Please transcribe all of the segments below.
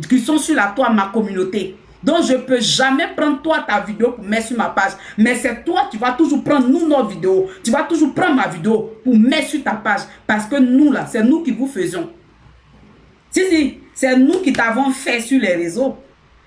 qui sont sur la toile, ma communauté. Donc, je ne peux jamais prendre toi, ta vidéo pour mettre sur ma page. Mais c'est toi, tu vas toujours prendre nous, nos vidéos. Tu vas toujours prendre ma vidéo pour mettre sur ta page. Parce que nous, là, c'est nous qui vous faisons. Si, c'est nous qui t'avons fait sur les réseaux.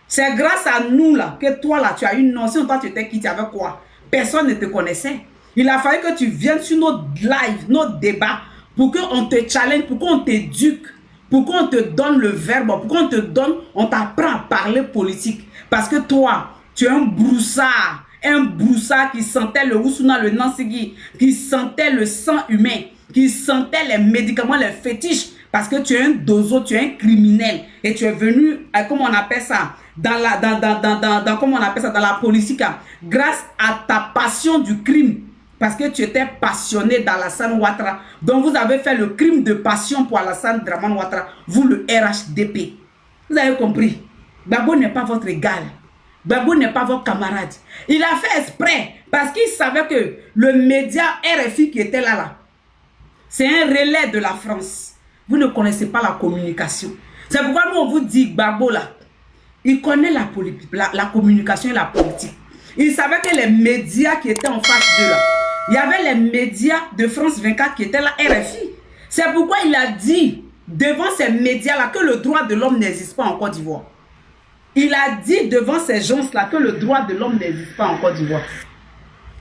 C'est grâce à nous, là, que toi, là, tu as une notion. Toi, tu étais quitté avec quoi? Personne ne te connaissait. Il a fallu que tu viennes sur notre live, notre débat, pour qu'on te challenge, pour qu'on t'éduque. Pour qu'on te donne le verbe, pour qu'on te donne, on t'apprend à parler politique. Parce que toi, tu es un broussard qui sentait le Oussuna, le Nansigi, qui sentait le sang humain, qui sentait les médicaments, les fétiches. Parce que tu es un dozo, tu es un criminel. Et tu es venu, comment on appelle ça, comment on appelle ça, dans la politique, grâce à ta passion du crime. Parce que tu étais passionné d'Alassane Ouattara. Donc vous avez fait le crime de passion pour Alassane Dramane Ouattara. Vous, le RHDP. Vous avez compris. Gbagbo n'est pas votre égal. Gbagbo n'est pas votre camarade. Il a fait exprès. Parce qu'il savait que le média RFI qui était là, c'est un relais de la France. Vous ne connaissez pas la communication. C'est pourquoi nous on vous dit Gbagbo là. Il connaît la communication et la politique. Il savait que les médias qui étaient en face de là, il y avait les médias de France 24 qui étaient là, RFI. C'est pourquoi il a dit devant ces médias-là que le droit de l'homme n'existe pas en Côte d'Ivoire. Il a dit devant ces gens-là que le droit de l'homme n'existe pas en Côte d'Ivoire.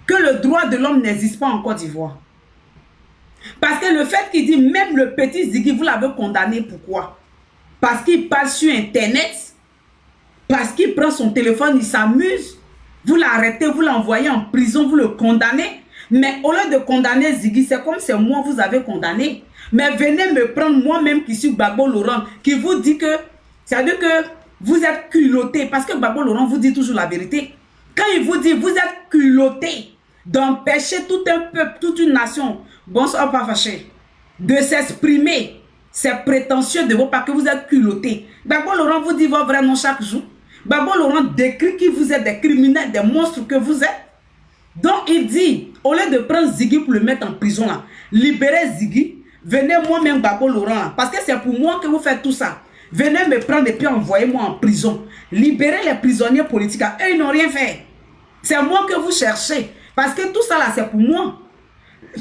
Que le droit de l'homme n'existe pas en Côte d'Ivoire. Parce que le fait qu'il dit même le petit Ziggy, vous l'avez condamné, pourquoi? Parce qu'il parle sur Internet, parce qu'il prend son téléphone, il s'amuse. Vous l'arrêtez, vous l'envoyez en prison, vous le condamnez. Mais au lieu de condamner Ziggy, c'est comme c'est moi vous avez condamné. Mais venez me prendre moi-même qui suis Gbagbo Laurent, qui vous dit que, c'est-à-dire que vous êtes culotté. Parce que Gbagbo Laurent vous dit toujours la vérité. Quand il vous dit, vous êtes culotté d'empêcher tout un peuple, toute une nation, bonsoir pas fâché, de s'exprimer, c'est prétentieux de vos pas que vous êtes culotté. Gbagbo Laurent vous dit votre vrai nom chaque jour. Gbagbo Laurent décrit qui vous êtes, des criminels, des monstres que vous êtes. Donc il dit, au lieu de prendre Ziggy pour le mettre en prison là, libérez Ziggy, venez moi-même Gbagbo Laurent là, parce que c'est pour moi que vous faites tout ça. Venez me prendre et puis envoyez-moi en prison. Libérez les prisonniers politiques. Eux, ils n'ont rien fait. C'est moi que vous cherchez. Parce que tout ça là, c'est pour moi.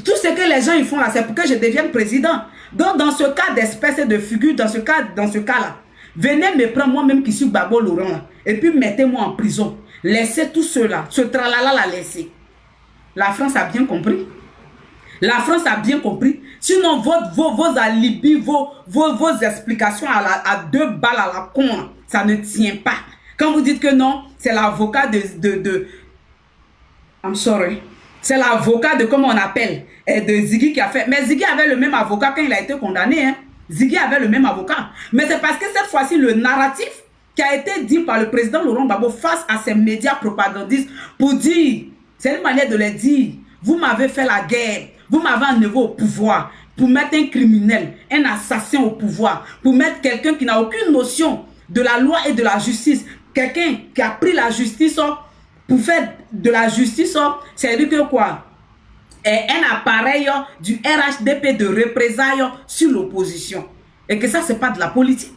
Tout ce que les gens ils font là, c'est pour que je devienne président. Donc dans ce cas d'espèce et de figure, dans ce cas-là, venez me prendre moi-même qui suis Gbagbo Laurent là, et puis mettez-moi en prison. Laissez tout cela, ce tralala la laisser. La France a bien compris. La France a bien compris. Sinon, vos alibis, vos explications à deux balles à la con, ça ne tient pas. Quand vous dites que non, c'est l'avocat I'm sorry. C'est l'avocat de, comment on appelle, de Ziggy qui a fait. Mais Ziggy avait le même avocat quand il a été condamné. Hein. Ziggy avait le même avocat. Mais c'est parce que cette fois-ci, le narratif qui a été dit par le président Laurent Gbagbo face à ces médias propagandistes pour dire, c'est une manière de les dire, vous m'avez fait la guerre, vous m'avez enlevé au pouvoir pour mettre un criminel, un assassin au pouvoir, pour mettre quelqu'un qui n'a aucune notion de la loi et de la justice, quelqu'un qui a pris la justice pour faire de la justice, c'est-à-dire que quoi? Un appareil du RHDP de représailles sur l'opposition. Et que ça, c'est pas de la politique.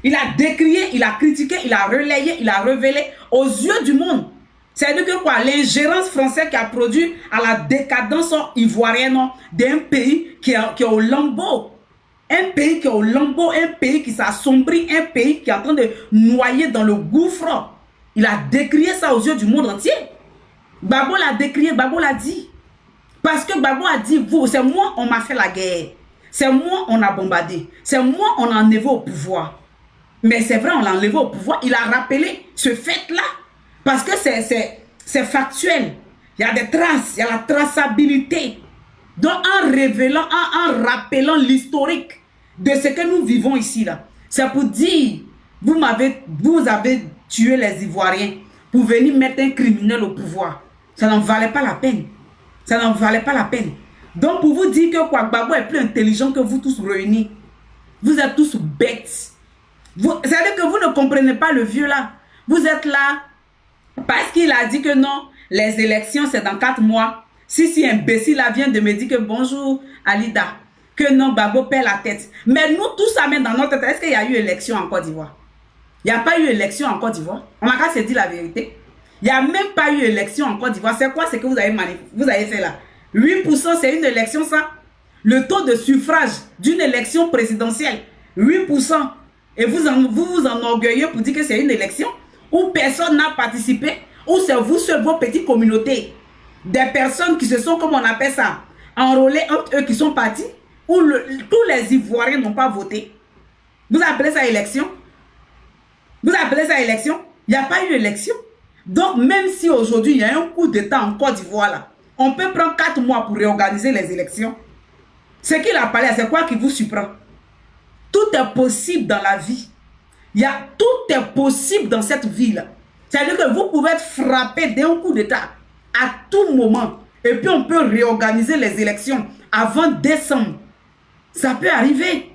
Il a décrié, il a critiqué, il a relayé, il a révélé aux yeux du monde. C'est-à-dire que quoi? L'ingérence française qui a produit à la décadence ivoirienne d'un pays qui est au lambeau. Un pays qui est au lambeau, un pays qui s'assombrit, un pays qui est en train de noyer dans le gouffre. Il a décrié ça aux yeux du monde entier. Gbagbo l'a décrié, Gbagbo l'a dit. Parce que Gbagbo a dit, vous, c'est moi, on m'a fait la guerre. C'est moi, on a bombardé. C'est moi, on a enlevé au pouvoir. Mais c'est vrai, on l'a enlevé au pouvoir. Il a rappelé ce fait-là. Parce que c'est factuel. Il y a des traces, il y a la traçabilité. Donc, en révélant, en rappelant l'historique de ce que nous vivons ici, là, c'est pour dire, vous avez tué les Ivoiriens pour venir mettre un criminel au pouvoir. Ça n'en valait pas la peine. Ça n'en valait pas la peine. Donc, pour vous dire que quoi, Gbagbo est plus intelligent que vous tous réunis. Vous êtes tous bêtes. C'est-à-dire que vous ne comprenez pas le vieux là. Vous êtes là parce qu'il a dit que non, les élections c'est dans 4 mois. Si imbécile là vient de me dire que bonjour Alida, que non, Gbagbo perd la tête. Mais nous tous ça met dans notre tête. Est-ce qu'il y a eu élection en Côte d'Ivoire? Il n'y a pas eu élection en Côte d'Ivoire. On n'a qu'à se dire la vérité. Il n'y a même pas eu élection en Côte d'Ivoire. C'est quoi ce que vous avez fait là? 8%, c'est une élection, ça? Le taux de suffrage d'une élection présidentielle, 8%. Et vous vous enorgueillez pour dire que c'est une élection où personne n'a participé, où c'est vous seuls, vos petites communautés, des personnes qui se sont, comme on appelle ça, enrôlées entre eux qui sont partis, où tous les Ivoiriens n'ont pas voté. Vous appelez ça élection? Vous appelez ça élection? Il n'y a pas eu élection. Donc, même si aujourd'hui, il y a un coup d'État en Côte d'Ivoire, là, on peut prendre 4 mois pour réorganiser les élections. Ce qu'il a parlé, c'est quoi qui vous surprend? Tout est possible dans la vie. Tout est possible dans cette vie-là. C'est-à-dire que vous pouvez être frappé d'un coup d'État à tout moment. Et puis, on peut réorganiser les élections avant décembre. Ça peut arriver.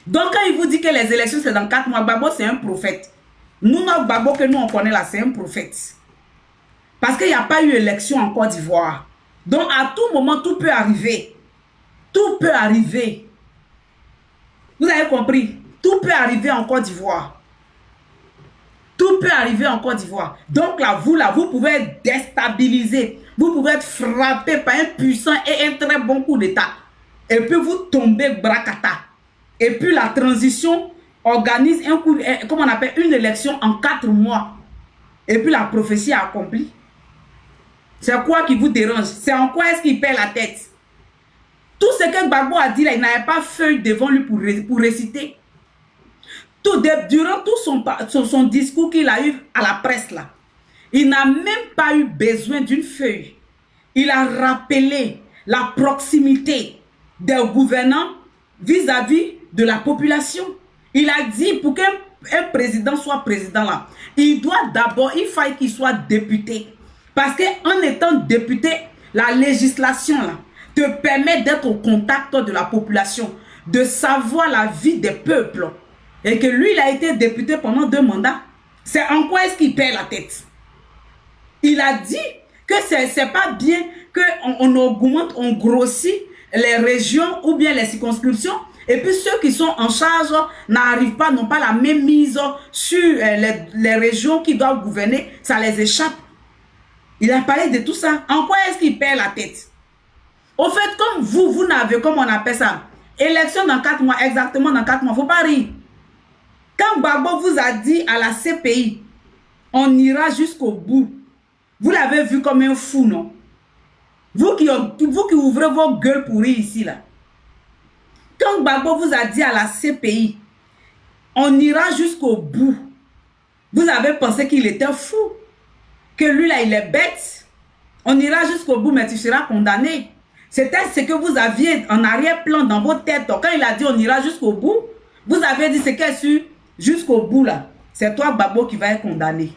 Donc, quand il vous dit que les élections, c'est dans 4 mois, Gbagbo, c'est un prophète. Nous, notre Gbagbo que nous, on connaît là, c'est un prophète. Parce qu'il n'y a pas eu élection en Côte d'Ivoire. Donc, à tout moment, tout peut arriver. Tout peut arriver. Vous avez compris? Tout peut arriver en Côte d'Ivoire. Tout peut arriver en Côte d'Ivoire. Donc, là, vous pouvez être déstabilisé. Vous pouvez être frappé par un puissant et un très bon coup d'État. Et puis, vous tombez bracata. Et puis, la transition organise un coup, comme on appelle, une élection en 4 mois. Et puis, la prophétie est accomplie. C'est quoi qui vous dérange? C'est en quoi est-ce qu'il perd la tête? Tout ce que Gbagbo a dit là, il n'avait pas feuille devant lui pour réciter. Durant tout son discours qu'il a eu à la presse là, il n'a même pas eu besoin d'une feuille. Il a rappelé la proximité des gouvernants vis-à-vis de la population. Il a dit pour qu'un président soit président là, il faille qu'il soit député. Parce qu'en étant député, la législation là, te permet d'être au contact de la population, de savoir la vie des peuples. Et que lui, il a été député pendant 2 mandats. C'est en quoi est-ce qu'il perd la tête? Il a dit que c'est pas bien qu'on augmente, on grossit les régions ou bien les circonscriptions. Et puis ceux qui sont en charge n'arrivent pas, n'ont pas la même mise sur les régions qui doivent gouverner. Ça les échappe. Il a parlé de tout ça. En quoi est-ce qu'il perd la tête? Au fait, comme vous n'avez, comme on appelle ça, élection dans 4 mois, exactement dans 4 mois, il ne faut pas rire. Quand Gbagbo vous a dit à la CPI, on ira jusqu'au bout, vous l'avez vu comme un fou, non? Vous qui ouvrez vos gueules pour rire ici, là. Quand Gbagbo vous a dit à la CPI, on ira jusqu'au bout, vous avez pensé qu'il était fou. Que lui, là, il est bête. On ira jusqu'au bout, mais tu seras condamné. C'était ce que vous aviez en arrière-plan dans votre tête. Quand il a dit on ira jusqu'au bout, vous avez dit ce qu'est sûr, jusqu'au bout là. C'est toi, Gbagbo, qui va être condamné.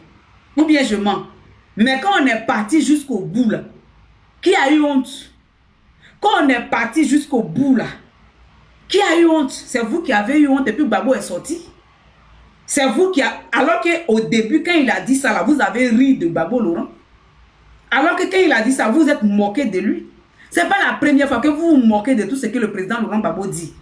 Ou bien je mens. Mais quand on est parti jusqu'au bout là, qui a eu honte? Quand on est parti jusqu'au bout là, qui a eu honte? C'est vous qui avez eu honte et puis Gbagbo est sorti. C'est vous qui a... Alors qu'au début, quand il a dit ça là, vous avez ri de Gbagbo Laurent. Alors que quand il a dit ça, vous êtes moqué de lui. Ce n'est pas la première fois que vous vous moquez de tout ce que le président Laurent Gbagbo dit.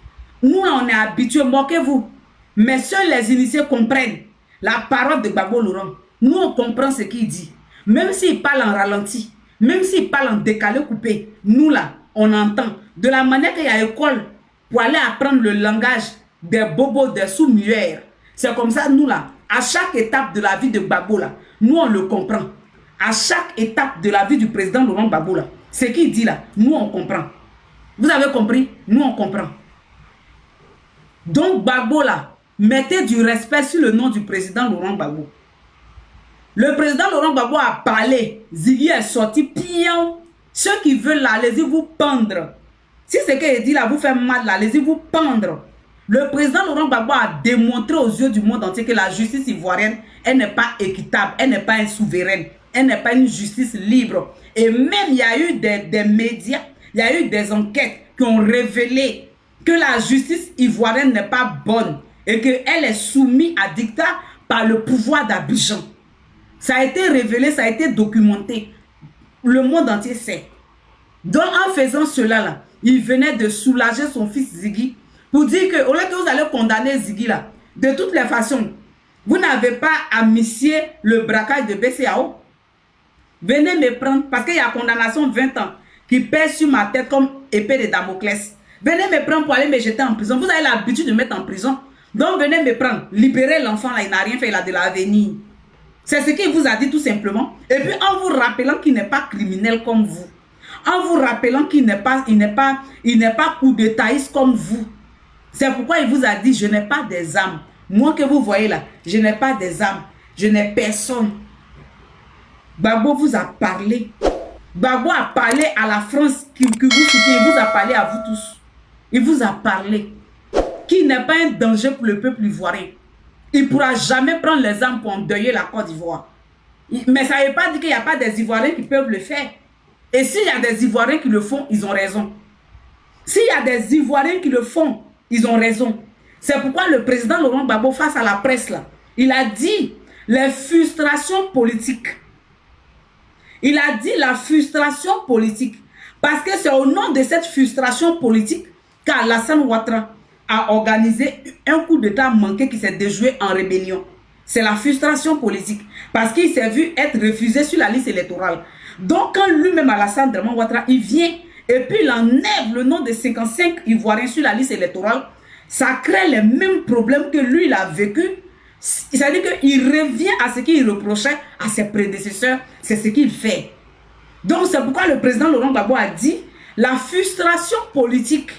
Nous, on est habitués, moquez-vous. Mais seuls les initiés comprennent la parole de Gbagbo Laurent. Nous, on comprend ce qu'il dit. Même s'il parle en ralenti, même s'il parle en décalé coupé, nous là, on entend. De la manière qu'il y a école pour aller apprendre le langage des bobos, des sous-muères. C'est comme ça, nous là, à chaque étape de la vie de Gbagbo là, nous, on le comprend. À chaque étape de la vie du président Laurent Gbagbo là, ce qu'il dit là, nous on comprend. Vous avez compris? Nous on comprend. Donc Gbagbo là, mettez du respect sur le nom du président Laurent Gbagbo. Le président Laurent Gbagbo a parlé, Ziggy est sorti, pion. Ceux qui veulent là, allez-y vous pendre. Si ce qu'il dit là vous fait mal là, allez-y vous pendre. Le président Laurent Gbagbo a démontré aux yeux du monde entier que la justice ivoirienne, elle n'est pas équitable, elle n'est pas souveraine. Elle n'est pas une justice libre. Et même, il y a eu des médias, il y a eu des enquêtes qui ont révélé que la justice ivoirienne n'est pas bonne et qu'elle est soumise à dictat par le pouvoir d'Abidjan. Ça a été révélé, ça a été documenté. Le monde entier sait. Donc, en faisant cela, là, il venait de soulager son fils Ziggy pour dire que, au lieu que vous allez condamner Ziggy, là, de toutes les façons, Vous n'avez pas amnistié le braquage de BCAO. Venez me prendre, parce qu'il y a condamnation 20 ans qui pèse sur ma tête comme épée de Damoclès. Venez me prendre pour aller me jeter en prison. Vous avez l'habitude de me mettre en prison. Donc venez me prendre. Libérez l'enfant là, il n'a rien fait, il a de l'avenir. C'est ce qu'il vous a dit tout simplement. Et puis en vous rappelant qu'il n'est pas criminel comme vous. En vous rappelant qu'il n'est pas coup de taïs comme vous. C'est pourquoi il vous a dit, je n'ai pas des âmes. Moi que vous voyez là, je n'ai pas des âmes. Je n'ai personne. Gbagbo vous a parlé. Gbagbo a parlé à la France qui vous soutient. Il vous a parlé à vous tous. Il vous a parlé. Qui n'est pas un danger pour le peuple ivoirien. Il ne pourra jamais prendre les armes pour endeuiller la Côte d'Ivoire. Mais ça ne veut pas dire qu'il n'y a pas des Ivoiriens qui peuvent le faire. Et s'il y a des Ivoiriens qui le font, ils ont raison. S'il y a des Ivoiriens qui le font, ils ont raison. C'est pourquoi le président Laurent Gbagbo, face à la presse, là, il a dit les frustrations politiques. Il a dit la frustration politique. Parce que c'est au nom de cette frustration politique qu'Alassane Ouattara a organisé un coup d'État manqué qui s'est déjoué en rébellion. C'est la frustration politique. Parce qu'il s'est vu être refusé sur la liste électorale. Donc quand lui-même Alassane Ouattara, il vient et puis il enlève le nom de 55 Ivoiriens sur la liste électorale, ça crée les mêmes problèmes que lui, il a vécu. C'est-à-dire qu'il revient à ce qu'il reprochait à ses prédécesseurs. C'est ce qu'il fait. Donc c'est pourquoi le président Laurent Gbagbo a dit la frustration politique.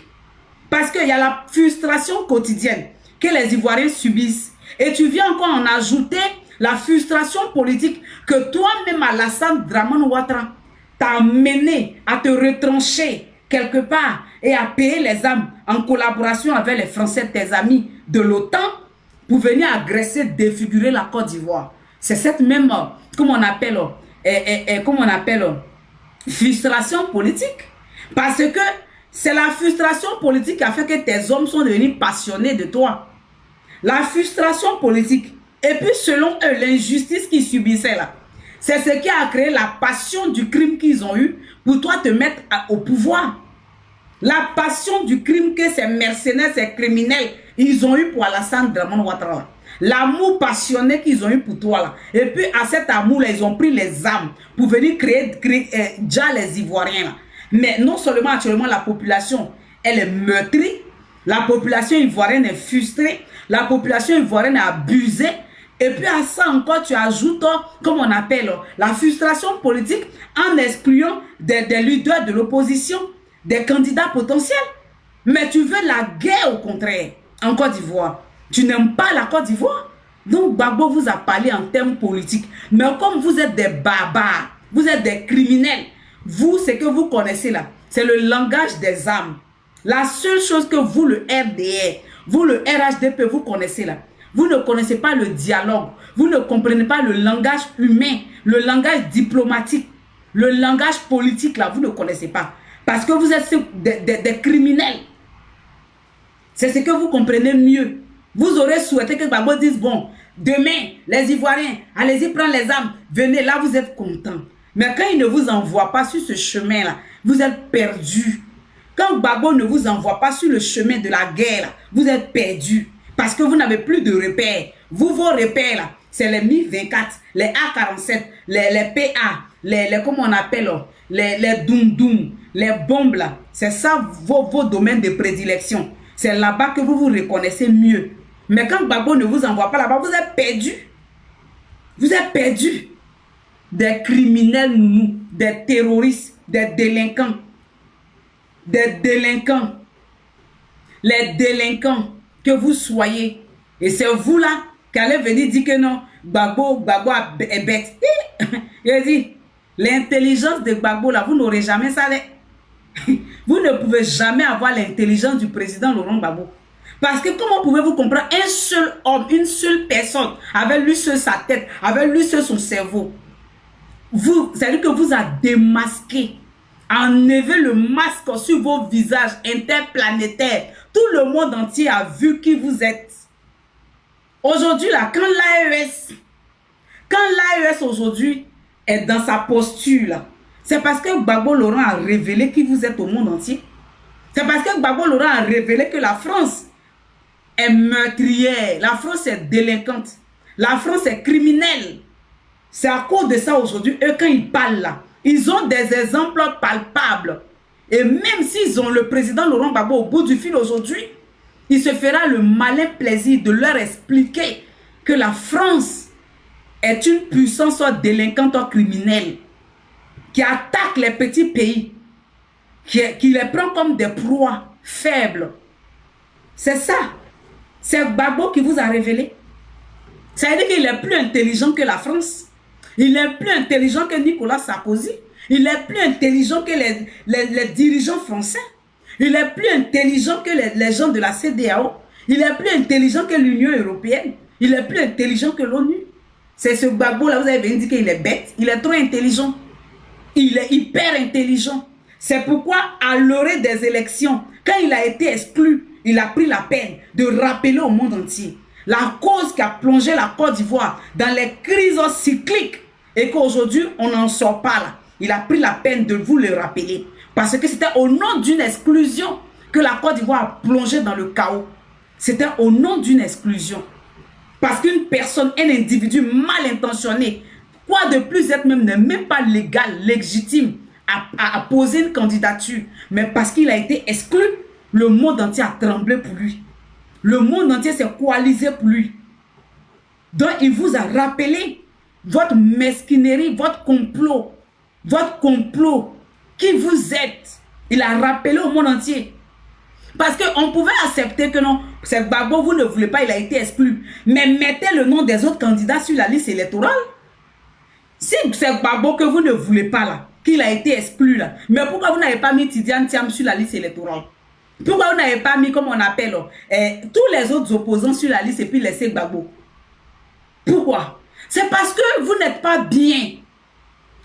Parce qu'il y a la frustration quotidienne que les Ivoiriens subissent. Et tu viens encore en ajouter la frustration politique que toi-même Alassane Ouattara t'a mené à te retrancher quelque part et à payer les âmes en collaboration avec les Français, tes amis de l'OTAN, pour venir agresser, défigurer la Côte d'Ivoire. C'est cette même, comment on appelle, frustration politique. Parce que c'est la frustration politique qui a fait que tes hommes sont devenus passionnés de toi. La frustration politique. Et puis selon eux, l'injustice qu'ils subissaient là, c'est ce qui a créé la passion du crime qu'ils ont eu pour toi te mettre au pouvoir. La passion du crime que ces mercenaires, ces criminels, ils ont eu pour Alassane Ouattara. L'amour passionné qu'ils ont eu pour toi là. Et puis à cet amour là, ils ont pris les armes pour venir créer déjà les Ivoiriens là. Mais non seulement actuellement la population, elle est meurtrie, la population ivoirienne est frustrée, la population ivoirienne est abusée. Et puis à ça encore, tu ajoutes, comme on appelle, la frustration politique en excluant des leaders de l'opposition, des candidats potentiels. Mais tu veux la guerre au contraire en Côte d'Ivoire. Tu n'aimes pas la Côte d'Ivoire. Donc Gbagbo vous a parlé en termes politiques. Mais comme vous êtes des barbares, vous êtes des criminels, vous, ce que vous connaissez là, c'est le langage des âmes. La seule chose que vous, le RDR, vous, le RHDP, vous connaissez là, vous ne connaissez pas le dialogue, vous ne comprenez pas le langage humain, le langage diplomatique, le langage politique là, vous ne connaissez pas. Parce que vous êtes des criminels. C'est ce que vous comprenez mieux. Vous aurez souhaité que Gbagbo dise, bon, demain, les Ivoiriens, allez-y prendre les armes, venez, là vous êtes contents. Mais quand il ne vous envoie pas sur ce chemin-là, vous êtes perdus. Quand Gbagbo ne vous envoie pas sur le chemin de la guerre, là, vous êtes perdus. Parce que vous n'avez plus de repères. Vous, vos repères, là, c'est les Mi-24, les A-47, les PA, comment on appelle, les Doum-Doum, les bombes, là. C'est ça vos domaines de prédilection. C'est là-bas que vous vous reconnaissez mieux. Mais quand Gbagbo ne vous envoie pas là-bas, vous êtes perdus. Vous êtes perdus. Des criminels nounous, des terroristes, des délinquants. Des délinquants. Les délinquants que vous soyez. Et c'est vous là qui allez venir dire que non, Gbagbo est bête. Il dit, l'intelligence de Gbagbo là, vous n'aurez jamais ça. Vous ne pouvez jamais avoir l'intelligence du président Laurent Gbagbo. Parce que comment pouvez-vous comprendre un seul homme, une seule personne, avec lui seul sa tête, avec lui seul son cerveau? C'est-à-dire que vous a démasqué, enlevé le masque sur vos visages interplanétaires. Tout le monde entier a vu qui vous êtes. Aujourd'hui, là, quand l'AES aujourd'hui est dans sa posture, là, c'est parce que Gbagbo Laurent a révélé qui vous êtes au monde entier. C'est parce que Gbagbo Laurent a révélé que la France est meurtrière, la France est délinquante, La France est criminelle. C'est à cause de ça aujourd'hui, eux, quand ils parlent là, ils ont des exemples palpables. Et même s'ils ont le président Laurent Gbagbo au bout du fil aujourd'hui, il se fera le malin plaisir de leur expliquer que la France est une puissance soit délinquante ou criminelle qui attaque les petits pays, qui les prend comme des proies faibles. C'est ça. C'est Gbagbo qui vous a révélé. Ça veut dire qu'il est plus intelligent que la France. Il est plus intelligent que Nicolas Sarkozy. Il est plus intelligent que les dirigeants français. Il est plus intelligent que les gens de la CEDEAO. Il est plus intelligent que l'Union européenne. Il est plus intelligent que l'ONU. C'est ce Gbagbo-là, vous avez dit qu'il est bête. Il est trop intelligent. Il est hyper intelligent. C'est pourquoi, à l'orée des élections, quand il a été exclu, il a pris la peine de rappeler au monde entier la cause qui a plongé la Côte d'Ivoire dans les crises cycliques et qu'aujourd'hui, on n'en sort pas là. Il a pris la peine de vous le rappeler. Parce que c'était au nom d'une exclusion que la Côte d'Ivoire a plongé dans le chaos. C'était au nom d'une exclusion. Parce qu'une personne, un individu mal intentionné, quoi de plus être même, n'est même pas légal, légitime à poser une candidature. Mais parce qu'il a été exclu, le monde entier a tremblé pour lui. Le monde entier s'est coalisé pour lui. Donc il vous a rappelé votre mesquinerie, votre complot, qui vous êtes. Il a rappelé au monde entier. Parce qu'on pouvait accepter que non, c'est Gbagbo, vous ne voulez pas, il a été exclu. Mais mettez le nom des autres candidats sur la liste électorale. Si c'est Gbagbo que vous ne voulez pas là, qu'il a été exclu là, mais pourquoi vous n'avez pas mis Tidiane Thiam sur la liste électorale? Pourquoi vous n'avez pas mis, comme on appelle, tous les autres opposants sur la liste et puis laisser Gbagbo? Pourquoi? C'est parce que vous n'êtes pas bien.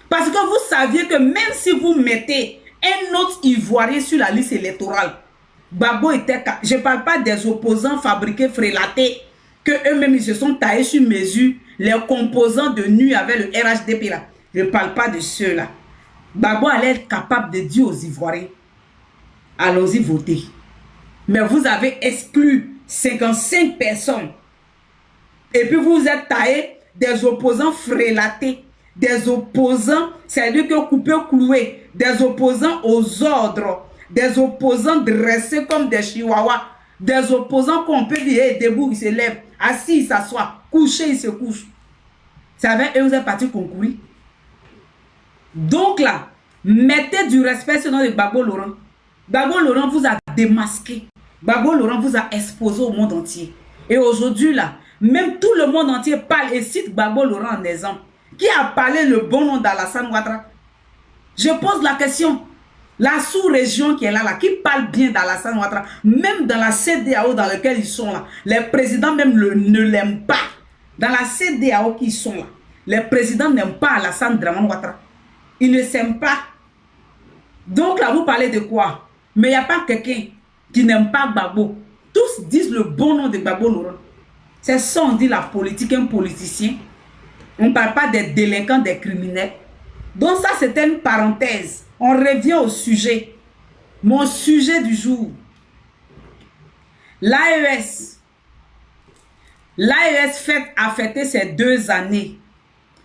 Parce que vous saviez que même si vous mettez un autre Ivoirien sur la liste électorale, Gbagbo était... Je ne parle pas des opposants fabriqués, frélatés, que eux-mêmes ils se sont taillés sur mesure, les composants de nuit avec le RHDP là. Je ne parle pas de ceux-là. Gbagbo allait être capable de dire aux Ivoiriens, allons-y voter. Mais vous avez exclu 55 personnes. Et puis vous êtes taillé des opposants frélatés, des opposants, c'est-à-dire que coupés, cloués, des opposants aux ordres, des opposants dressés comme des chihuahuas, des opposants qu'on peut dire, hey, debout, il se lève, assis, il s'assoit, couché, il se couche. C'est avec eux, vous êtes partis concourir. Donc là, mettez du respect sur le nom de Gbagbo Laurent. Gbagbo Laurent vous a démasqué. Gbagbo Laurent vous a exposé au monde entier. Et aujourd'hui là, même tout le monde entier parle et cite Gbagbo Laurent en exemple. Qui a parlé le bon nom d'Alassane Ouattara? Je pose la question. La sous-région qui est là, qui parle bien d'Alassane Ouattara, même dans la CEDEAO dans laquelle ils sont là, les présidents même ne l'aiment pas. Dans la CEDEAO qui sont là, les présidents n'aiment pas Alassane Dramane Ouattara. Ils ne s'aiment pas. Donc là, vous parlez de quoi? Mais il n'y a pas quelqu'un qui n'aime pas Gbagbo. Tous disent le bon nom de Gbagbo Laurent. C'est ça, on dit la politique, un politicien. On ne parle pas des délinquants, des criminels. Donc ça, c'était une parenthèse. On revient au sujet. Mon sujet du jour. L'AES. L'AES a fêté ses 2 années.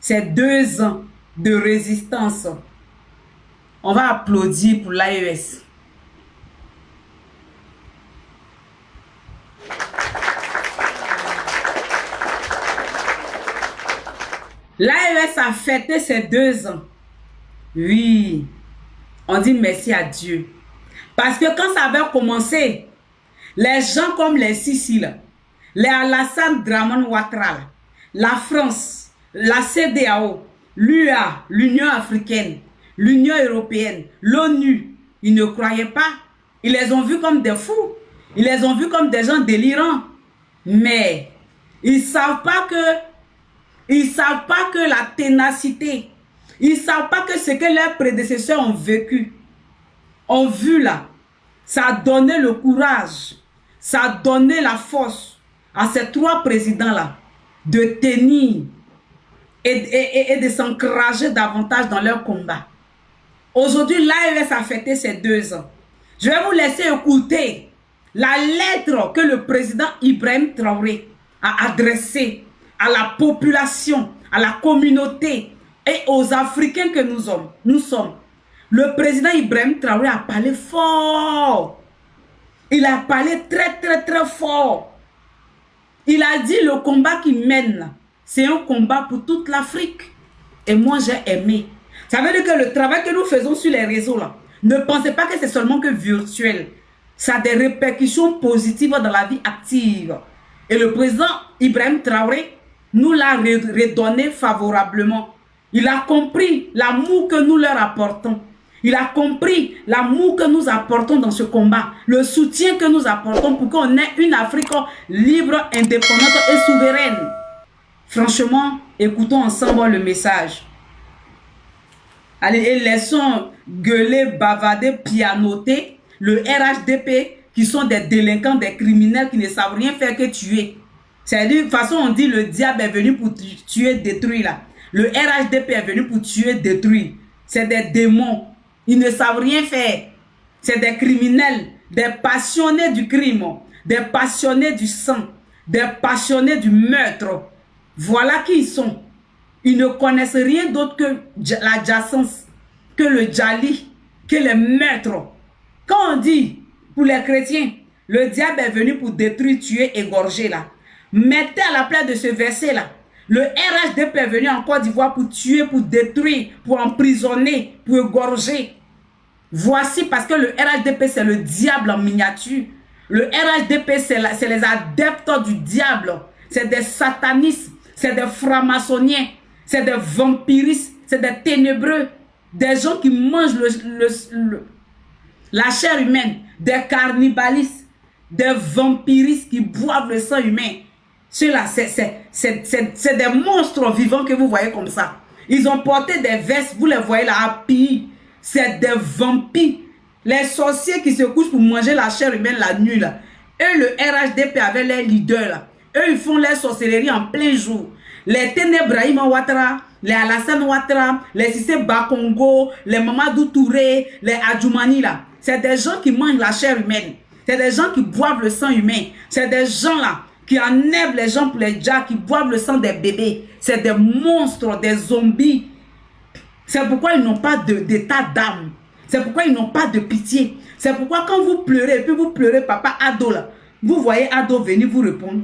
Ses 2 ans de résistance. On va applaudir pour l'AES. L'AES a fêté ses 2 ans. Oui, on dit merci à Dieu. Parce que quand ça avait commencé, les gens comme les Sissi, les Alassane Dramane Ouattara, la France, la CEDEAO, l'UA, l'Union africaine, l'Union européenne, l'ONU, ils ne croyaient pas. Ils les ont vus comme des fous. Ils les ont vus comme des gens délirants. Mais ils ne savent pas que la ténacité, ils ne savent pas que ce que leurs prédécesseurs ont vécu, ont vu là, ça a donné le courage, ça a donné la force à ces 3 présidents-là de tenir et de s'encourager davantage dans leur combat. Aujourd'hui, l'AES a fêté ses 2 ans. Je vais vous laisser écouter la lettre que le président Ibrahim Traoré a adressée à la population, à la communauté et aux Africains que nous sommes. Le président Ibrahim Traoré a parlé fort. Il a parlé très fort. Il a dit le combat qu'il mène, c'est un combat pour toute l'Afrique. Et moi, j'ai aimé. Ça veut dire que le travail que nous faisons sur les réseaux, là, ne pensez pas que c'est seulement que virtuel. Ça a des répercussions positives dans la vie active. Et le président Ibrahim Traoré nous l'a redonné favorablement. Il a compris l'amour que nous leur apportons. Il a compris l'amour que nous apportons dans ce combat. Le soutien que nous apportons pour qu'on ait une Afrique libre, indépendante et souveraine. Franchement, écoutons ensemble le message. Allez, et laissons gueuler, bavarder, pianoter le RHDP qui sont des délinquants, des criminels qui ne savent rien faire que tuer. C'est-à-dire, de toute façon, on dit le diable est venu pour tuer, détruire là. Le RHDP est venu pour tuer, détruire. C'est des démons. Ils ne savent rien faire. C'est des criminels, des passionnés du crime, des passionnés du sang, des passionnés du meurtre. Voilà qui ils sont. Ils ne connaissent rien d'autre que l'adjacence, que le djali, que les meurtres. Quand on dit, pour les chrétiens, le diable est venu pour détruire, tuer, égorger là. Mettez à la place de ce verset là. Le RHDP est venu en Côte d'Ivoire pour tuer, pour détruire, pour emprisonner, pour égorger. Voici parce que le RHDP c'est le diable en miniature. Le RHDP c'est les adeptes du diable. C'est des satanistes, c'est des francs-maçonniens, c'est des vampiristes, c'est des ténébreux. Des gens qui mangent la chair humaine, des cannibalistes, des vampiristes qui boivent le sang humain. Ceux-là, c'est des monstres vivants que vous voyez comme ça. Ils ont porté des vestes, vous les voyez là, à piller. C'est des vampires. Les sorciers qui se couchent pour manger la chair humaine la nuit là. Eux, le RHDP avec les leaders là. Eux, ils font leur sorcellerie en plein jour. Les ténèbres Brahima Ouattara, les Alassane Ouattara, les Sissé Bakongo, les Mamadou Touré, les Adjoumani là. C'est des gens qui mangent la chair humaine. C'est des gens qui boivent le sang humain. C'est des gens là qui enlèvent les gens pour les djaks, qui boivent le sang des bébés. C'est des monstres, des zombies. C'est pourquoi ils n'ont pas d'état d'âme. C'est pourquoi ils n'ont pas de pitié. C'est pourquoi quand vous pleurez, et puis vous pleurez papa Ado là, vous voyez Ado venir vous répondre.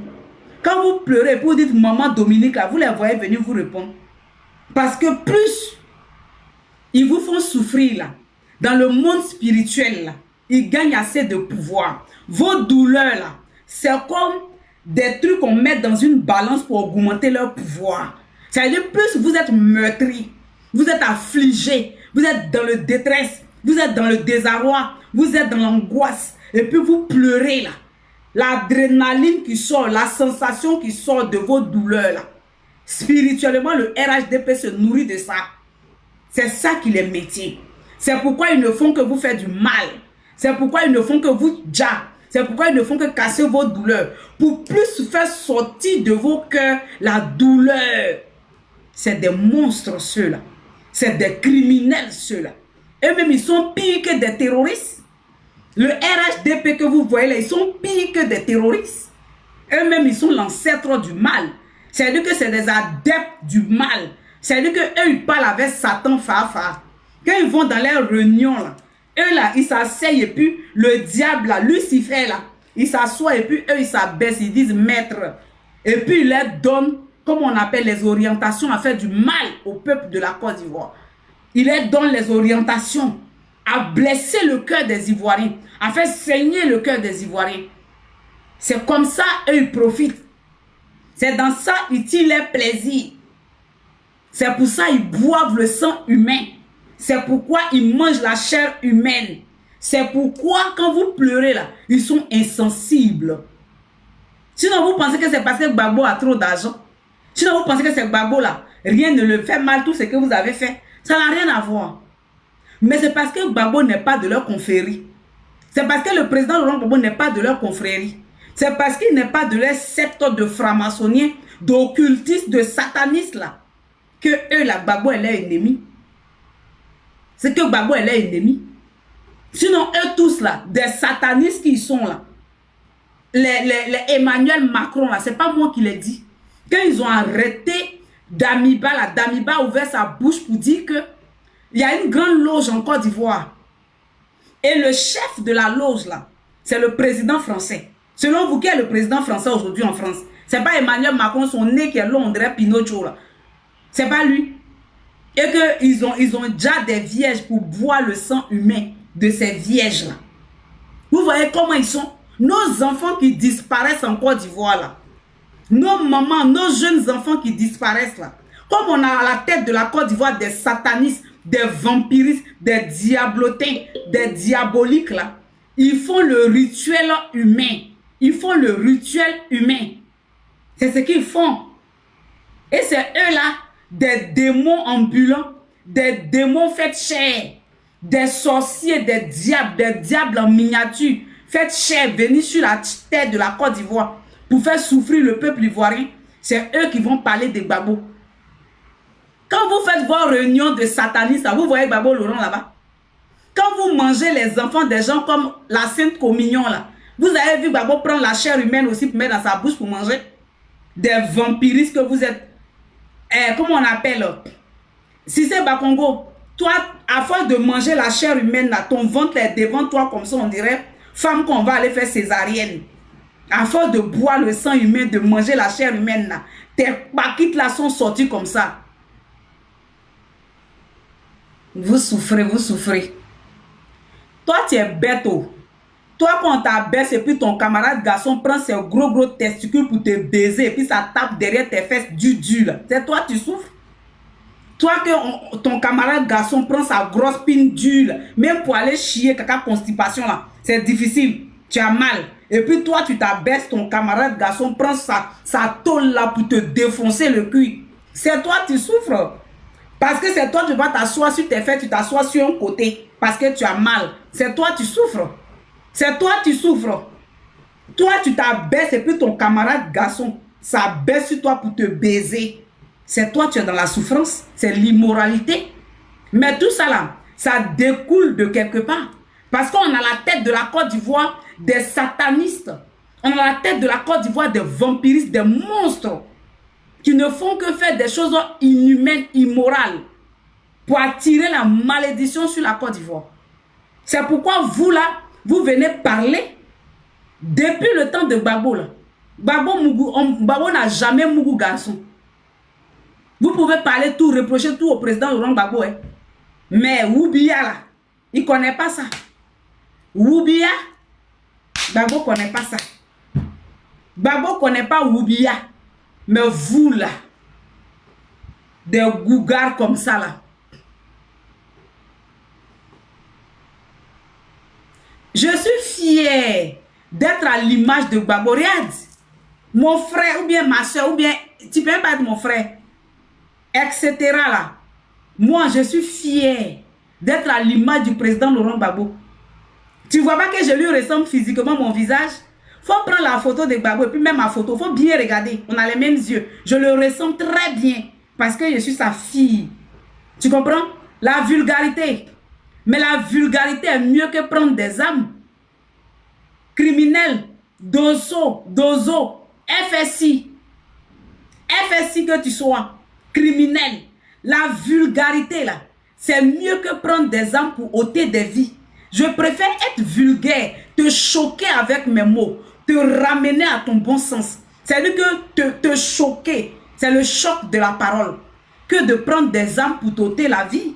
Quand vous pleurez, et puis vous dites maman Dominique là, vous les voyez venir vous répondre. Parce que plus ils vous font souffrir là, dans le monde spirituel là, ils gagnent assez de pouvoir. Vos douleurs là, c'est comme des trucs qu'on met dans une balance pour augmenter leur pouvoir. C'est-à-dire plus vous êtes meurtri, vous êtes affligé, vous êtes dans le détresse, vous êtes dans le désarroi, vous êtes dans l'angoisse, et puis vous pleurez là. L'adrénaline qui sort, la sensation qui sort de vos douleurs là. Spirituellement, le RHDP se nourrit de ça. C'est ça qui est métier. C'est pourquoi ils ne font que vous faire du mal. C'est pourquoi ils ne font que vous dja. C'est pourquoi ils ne font que casser vos douleurs. Pour plus faire sortir de vos cœurs la douleur. C'est des monstres ceux-là. C'est des criminels ceux-là. Eux-mêmes, ils sont pires que des terroristes. Le RHDP que vous voyez là, ils sont pires que des terroristes. Eux-mêmes, ils sont l'ancêtre du mal. C'est-à-dire que c'est des adeptes du mal. C'est-à-dire qu'eux, ils parlent avec Satan Fafa. Quand ils vont dans leurs réunions là, eux là, ils s'asseyent et puis le diable là, Lucifer là, il s'assoit et puis eux, ils s'abaissent, ils disent maître. Et puis ils leur donnent, comme on appelle les orientations, à faire du mal au peuple de la Côte d'Ivoire. Il leur donne les orientations à blesser le cœur des Ivoiriens, à faire saigner le cœur des Ivoiriens. C'est comme ça, eux, ils profitent. C'est dans ça, ils tirent leur plaisir. C'est pour ça, ils boivent le sang humain. C'est pourquoi ils mangent la chair humaine. C'est pourquoi, quand vous pleurez là, ils sont insensibles. Sinon, vous pensez que c'est parce que Gbagbo a trop d'argent. Sinon, vous pensez que c'est Gbagbo là, rien ne le fait mal, tout ce que vous avez fait. Ça n'a rien à voir. Mais c'est parce que Gbagbo n'est pas de leur confrérie. C'est parce que le président Laurent Gbagbo n'est pas de leur confrérie. C'est parce qu'il n'est pas de leur secte de francs-maçonniens, d'occultistes, de satanistes là, que eux, là, Gbagbo est leur ennemi. C'est que Gbagbo est leur ennemi. Sinon, eux tous là, des satanistes qui sont là, les Emmanuel Macron là, c'est pas moi qui l'ai dit. Quand ils ont arrêté Damiba, là, Damiba a ouvert sa bouche pour dire que il y a une grande loge en Côte d'Ivoire. Et le chef de la loge, là, c'est le président français. Selon vous, qui est le président français aujourd'hui en France? C'est pas Emmanuel Macron, son nez qui est long, on dirait Pinocchio, là. C'est pas lui. Et qu'ils ont déjà des vierges pour boire le sang humain de ces vierges-là. Vous voyez comment ils sont? Nos enfants qui disparaissent en Côte d'Ivoire, là. Nos mamans, nos jeunes enfants qui disparaissent, là. Comme on a à la tête de la Côte d'Ivoire des satanistes, des vampiristes, des diablotins, des diaboliques, là. Ils font le rituel humain. Ils font le rituel humain. C'est ce qu'ils font. Et c'est eux-là, des démons ambulants, des démons faits chair, des sorciers, des diables en miniature, faits chair, venus sur la terre de la Côte d'Ivoire pour faire souffrir le peuple ivoirien. C'est eux qui vont parler des Gbagbo. Quand vous faites vos réunions de satanistes, vous voyez Gbagbo Laurent là-bas. Quand vous mangez les enfants des gens comme la Sainte Communion, là, vous avez vu Gbagbo prendre la chair humaine aussi pour mettre dans sa bouche pour manger. Des vampiristes que vous êtes. Comment on appelle? Si c'est Bakongo, toi, à force de manger la chair humaine, là, ton ventre est devant toi comme ça, on dirait femme qu'on va aller faire césarienne. À force de boire le sang humain, de manger la chair humaine, là, tes paquites là sont sortis comme ça. Vous souffrez, vous souffrez. Toi, tu es bête. Oh. Toi, quand on t'abaisse et puis ton camarade garçon prend ses gros testicules pour te baiser et puis ça tape derrière tes fesses du là. C'est toi, tu souffres. Toi, que ton camarade garçon prend sa grosse pine dure, même pour aller chier, caca constipation là, c'est difficile. Tu as mal. Et puis toi, tu t'abaisses, ton camarade garçon prend sa tôle là pour te défoncer le cul. C'est toi, tu souffres. Parce que c'est toi, tu vas t'asseoir sur tes fesses, tu t'assois sur un côté parce que tu as mal. C'est toi, tu souffres. C'est toi, tu souffres. Toi, tu t'abaisses et puis ton camarade garçon s'abaisse sur toi pour te baiser. C'est toi, tu es dans la souffrance. C'est l'immoralité. Mais tout ça là, ça découle de quelque part. Parce qu'on a la tête de la Côte d'Ivoire des satanistes. On a la tête de la Côte d'Ivoire des vampiristes, des monstres qui ne font que faire des choses inhumaines, immorales pour attirer la malédiction sur la Côte d'Ivoire. C'est pourquoi vous là, vous venez parler depuis le temps de Gbagbo là. Gbagbo n'a jamais Mougou garçon. Vous pouvez parler tout, reprocher tout au président Laurent Gbagbo. Hein. Mais Oubia là, il ne connaît pas ça. Oubia, Gbagbo ne connaît pas ça. Gbagbo ne connaît pas Oubia. Mais vous là, des gougars comme ça là. Je suis fier d'être à l'image de Gbagbo. Regarde, mon frère ou bien ma soeur ou bien, tu peux pas être mon frère, etc. là. Moi, je suis fier d'être à l'image du président Laurent Gbagbo. Tu vois pas que je lui ressemble physiquement mon visage? Faut prendre la photo de Gbagbo et puis même ma photo, faut bien regarder. On a les mêmes yeux. Je le ressens très bien parce que je suis sa fille. Tu comprends? La vulgarité. Mais la vulgarité est mieux que prendre des âmes. Criminel, dozo, FSI. FSI que tu sois. Criminel. La vulgarité là, c'est mieux que prendre des âmes pour ôter des vies. Je préfère être vulgaire, te choquer avec mes mots, te ramener à ton bon sens. C'est-à-dire que te choquer, c'est le choc de la parole, que de prendre des âmes pour t'ôter la vie.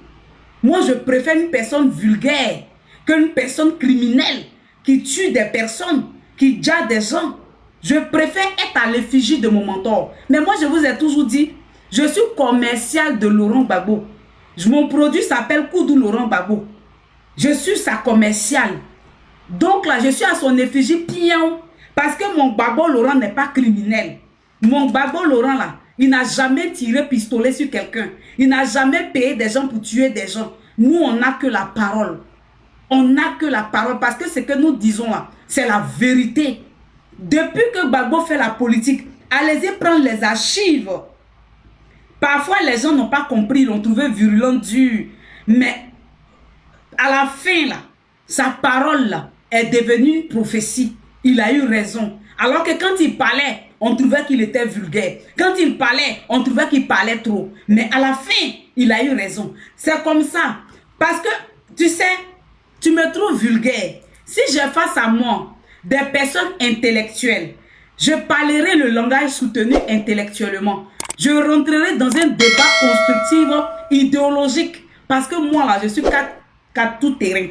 Moi, je préfère une personne vulgaire qu'une personne criminelle qui tue des personnes, qui jette des gens. Je préfère être à l'effigie de mon mentor. Mais moi, je vous ai toujours dit, je suis commercial de Laurent Gbagbo. Mon produit s'appelle Koudou Laurent Gbagbo. Je suis sa commerciale. Donc là, je suis à son effigie pion. Parce que mon Gbagbo Laurent n'est pas criminel. Mon Gbagbo Laurent là, il n'a jamais tiré pistolet sur quelqu'un. Il n'a jamais payé des gens pour tuer des gens. Nous, on n'a que la parole. On n'a que la parole. Parce que ce que nous disons là, c'est la vérité. Depuis que Gbagbo fait la politique, allez-y prendre les archives. Parfois, les gens n'ont pas compris, ils l'ont trouvé virulent, dur. Mais à la fin, là, sa parole là, est devenue une prophétie. Il a eu raison. Alors que quand il parlait, on trouvait qu'il était vulgaire. Quand il parlait, on trouvait qu'il parlait trop. Mais à la fin, il a eu raison. C'est comme ça. Parce que, tu sais, tu me trouves vulgaire. Si j'ai face à moi des personnes intellectuelles, je parlerai le langage soutenu intellectuellement. Je rentrerai dans un débat constructif, idéologique. Parce que moi, là, je suis quatre tout terrain.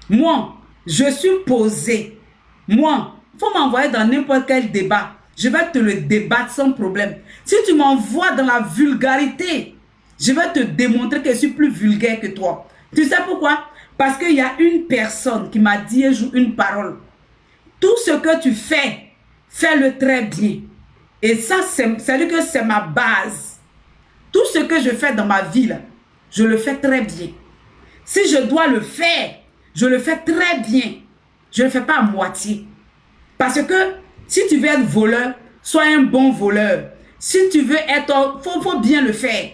Moi, je suis posé. Moi, il faut m'envoyer dans n'importe quel débat. Je vais te le débattre sans problème. Si tu m'envoies dans la vulgarité, je vais te démontrer que je suis plus vulgaire que toi. Tu sais pourquoi? Parce qu'il y a une personne qui m'a dit un jour une parole. Tout ce que tu fais, fais-le très bien. Et ça, c'est-à-dire que c'est ma base. Tout ce que je fais dans ma vie, là, je le fais très bien. Si je dois le faire, je le fais très bien. Je ne le fais pas à moitié. Parce que si tu veux être voleur, sois un bon voleur. Si tu veux être... faut bien le faire.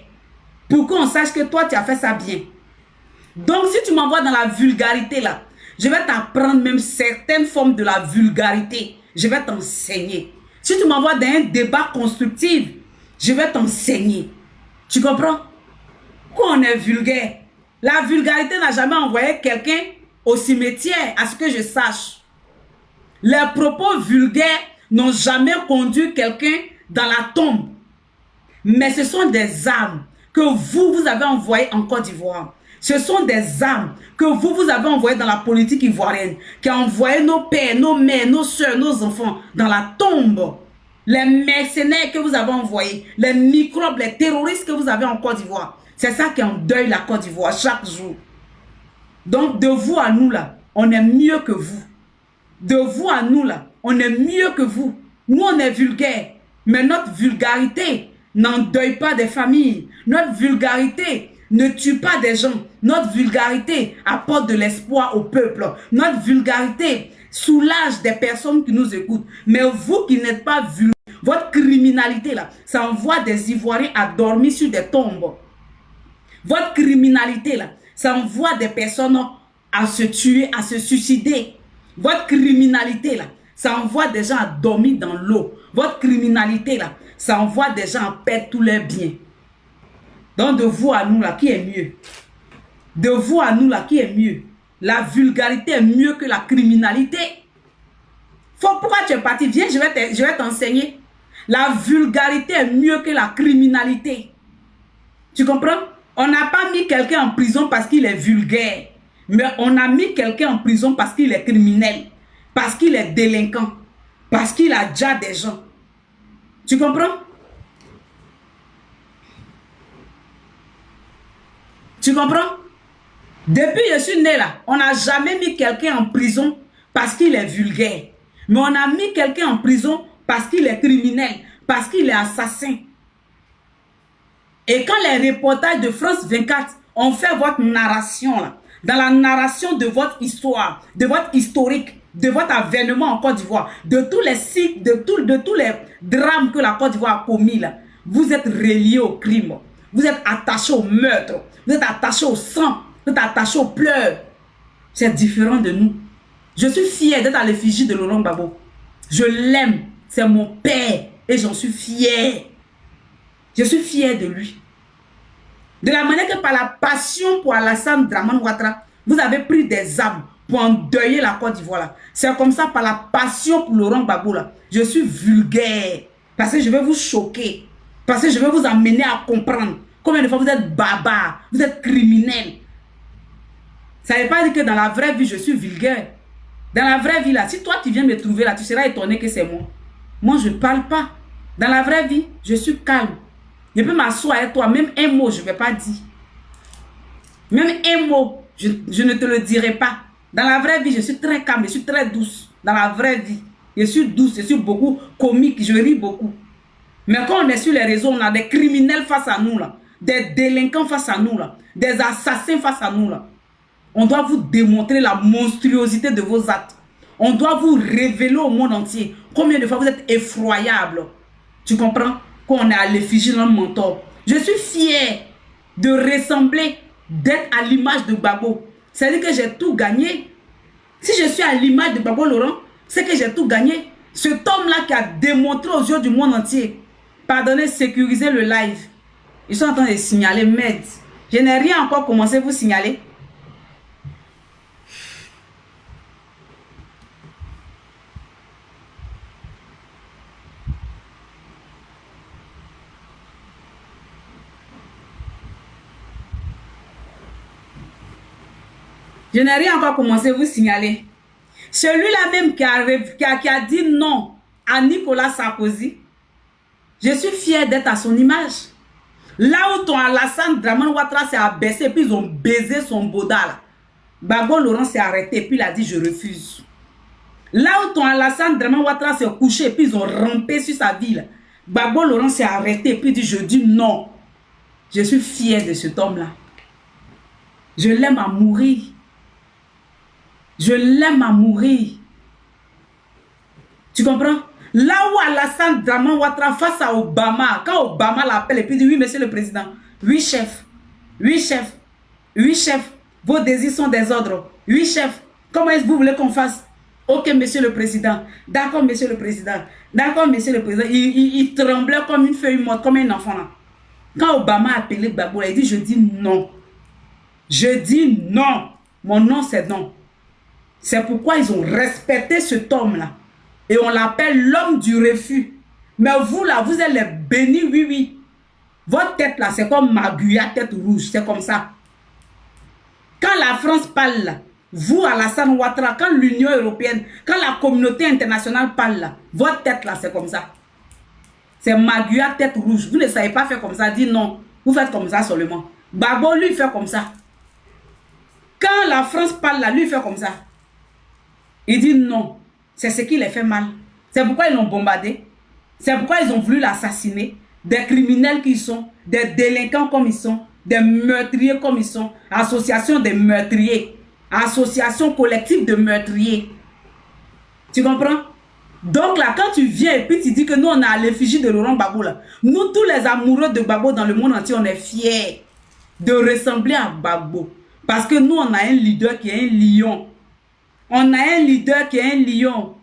Pour qu'on sache que toi, tu as fait ça bien. Donc, si tu m'envoies dans la vulgarité, là, je vais t'apprendre même certaines formes de la vulgarité. Je vais t'enseigner. Si tu m'envoies dans un débat constructif, je vais t'enseigner. Tu comprends? Quand on est vulgaire, la vulgarité n'a jamais envoyé quelqu'un au cimetière, à ce que je sache. Les propos vulgaires n'ont jamais conduit quelqu'un dans la tombe. Mais ce sont des âmes que vous avez envoyées en Côte d'Ivoire. Ce sont des âmes que vous avez envoyées dans la politique ivoirienne, qui a envoyé nos pères, nos mères, nos soeurs, nos enfants dans la tombe. Les mercenaires que vous avez envoyés, les microbes, les terroristes que vous avez en Côte d'Ivoire. C'est ça qui endeuille la Côte d'Ivoire chaque jour. Donc de vous à nous là, on est mieux que vous. De vous à nous là, on est mieux que vous. Nous on est vulgaires, mais notre vulgarité n'endeuille pas des familles. Notre vulgarité ne tue pas des gens. Notre vulgarité apporte de l'espoir au peuple. Notre vulgarité soulage des personnes qui nous écoutent. Mais vous qui n'êtes pas vulgaires, votre criminalité là, ça envoie des Ivoiriens à dormir sur des tombes. Votre criminalité là, ça envoie des personnes à se tuer, à se suicider. Votre criminalité là, ça envoie des gens à dormir dans l'eau. Votre criminalité là, ça envoie des gens à perdre tous leurs biens. Donc de vous à nous là, qui est mieux? De vous à nous là, qui est mieux? La vulgarité est mieux que la criminalité. Pourquoi tu es parti? Viens, je vais t'enseigner. La vulgarité est mieux que la criminalité. Tu comprends? On n'a pas mis quelqu'un en prison parce qu'il est vulgaire. Mais on a mis quelqu'un en prison parce qu'il est criminel. Parce qu'il est délinquant. Parce qu'il a déjà des gens. Tu comprends? Tu comprends? Depuis que je suis né là, on n'a jamais mis quelqu'un en prison parce qu'il est vulgaire. Mais on a mis quelqu'un en prison parce qu'il est criminel. Parce qu'il est assassin. Et quand les reportages de France 24 ont fait votre narration là, dans la narration de votre histoire, de votre historique, de votre avènement en Côte d'Ivoire, de tous les sites, de tous les drames que la Côte d'Ivoire a commis là, vous êtes reliés au crime, vous êtes attachés au meurtre, vous êtes attachés au sang, vous êtes attachés aux pleurs. C'est différent de nous. Je suis fier d'être à l'effigie de Laurent Gbagbo. Je l'aime, c'est mon père et j'en suis fier. Je suis fier de lui. De la manière que par la passion pour Alassane Dramane Ouattara, vous avez pris des âmes pour endeuiller la Côte d'Ivoire. C'est comme ça par la passion pour Laurent Gbagbo là. Je suis vulgaire. Parce que je vais vous choquer. Parce que je vais vous amener à comprendre combien de fois vous êtes barbare, vous êtes criminel. Ça ne veut pas dire que dans la vraie vie, je suis vulgaire. Dans la vraie vie là, si toi tu viens me trouver là, tu seras étonné que c'est moi. Moi, je ne parle pas. Dans la vraie vie, je suis calme. Je peux m'asseoir avec toi, même un mot, je ne vais pas dire. Même un mot, je ne te le dirai pas. Dans la vraie vie, je suis très calme, je suis très douce. Dans la vraie vie, je suis douce, je suis beaucoup comique, je ris beaucoup. Mais quand on est sur les réseaux, on a des criminels face à nous, là, des délinquants face à nous, là, des assassins face à nous. Là. On doit vous démontrer la monstruosité de vos actes. On doit vous révéler au monde entier combien de fois vous êtes effroyable. Tu comprends? Quand on est à l'effigie dans le mentor. Je suis fier de ressembler, d'être à l'image de Gbagbo. C'est-à-dire que j'ai tout gagné. Si je suis à l'image de Gbagbo Laurent, c'est que j'ai tout gagné. Cet homme-là qui a démontré aux yeux du monde entier, pardonnez, sécuriser le live. Ils sont en train de signaler, merde. Je n'ai rien encore commencé à vous signaler. Je n'ai rien encore commencé à vous signaler. Celui-là même qui a dit non à Nicolas Sarkozy, je suis fier d'être à son image. Là où ton Alassane Dramane Ouattara s'est abaissé, puis ils ont baisé son boda. Gbagbo Laurent s'est arrêté, puis il a dit je refuse. Là où ton Alassane Dramane Ouattara s'est couché, puis ils ont rampé sur sa ville. Gbagbo Laurent s'est arrêté, puis il dit je dis non. Je suis fier de cet homme-là. Je l'aime à mourir. Je l'aime à mourir. Tu comprends? Là où Alassane Dramane Ouattara face à Obama, quand Obama l'appelle et puis dit oui, monsieur le président, oui, chef, oui, chef, oui, chef, vos désirs sont des ordres, oui, chef, comment est-ce que vous voulez qu'on fasse? Ok, monsieur le président, d'accord, monsieur le président, d'accord, monsieur le président. Il tremblait comme une feuille morte, comme un enfant là. Quand Obama a appelé Gbagbo, il dit je dis non. Je dis non. Mon nom c'est non. C'est pourquoi ils ont respecté cet homme-là. Et on l'appelle l'homme du refus. Mais vous là, vous êtes les bénis, oui, oui. Votre tête là, c'est comme Maguya, tête rouge, c'est comme ça. Quand la France parle là, vous Alassane Ouattara, quand l'Union européenne, quand la communauté internationale parle là, votre tête là, c'est comme ça. C'est Maguya, tête rouge. Vous ne savez pas faire comme ça, dites non. Vous faites comme ça seulement. Gbagbo, lui, il fait comme ça. Quand la France parle là, lui, il fait comme ça. Il dit non. C'est ce qui les fait mal. C'est pourquoi ils l'ont bombardé. C'est pourquoi ils ont voulu l'assassiner. Des criminels qu'ils sont, des délinquants comme ils sont, des meurtriers comme ils sont, association des meurtriers, association collective de meurtriers. Tu comprends? Donc là, quand tu viens et puis tu dis que nous, on a l'effigie de Laurent Gbagbo là, nous, tous les amoureux de Gbagbo dans le monde entier, on est fiers de ressembler à Gbagbo. Parce que nous, on a un leader qui est un lion. On a un leader qui est un lion.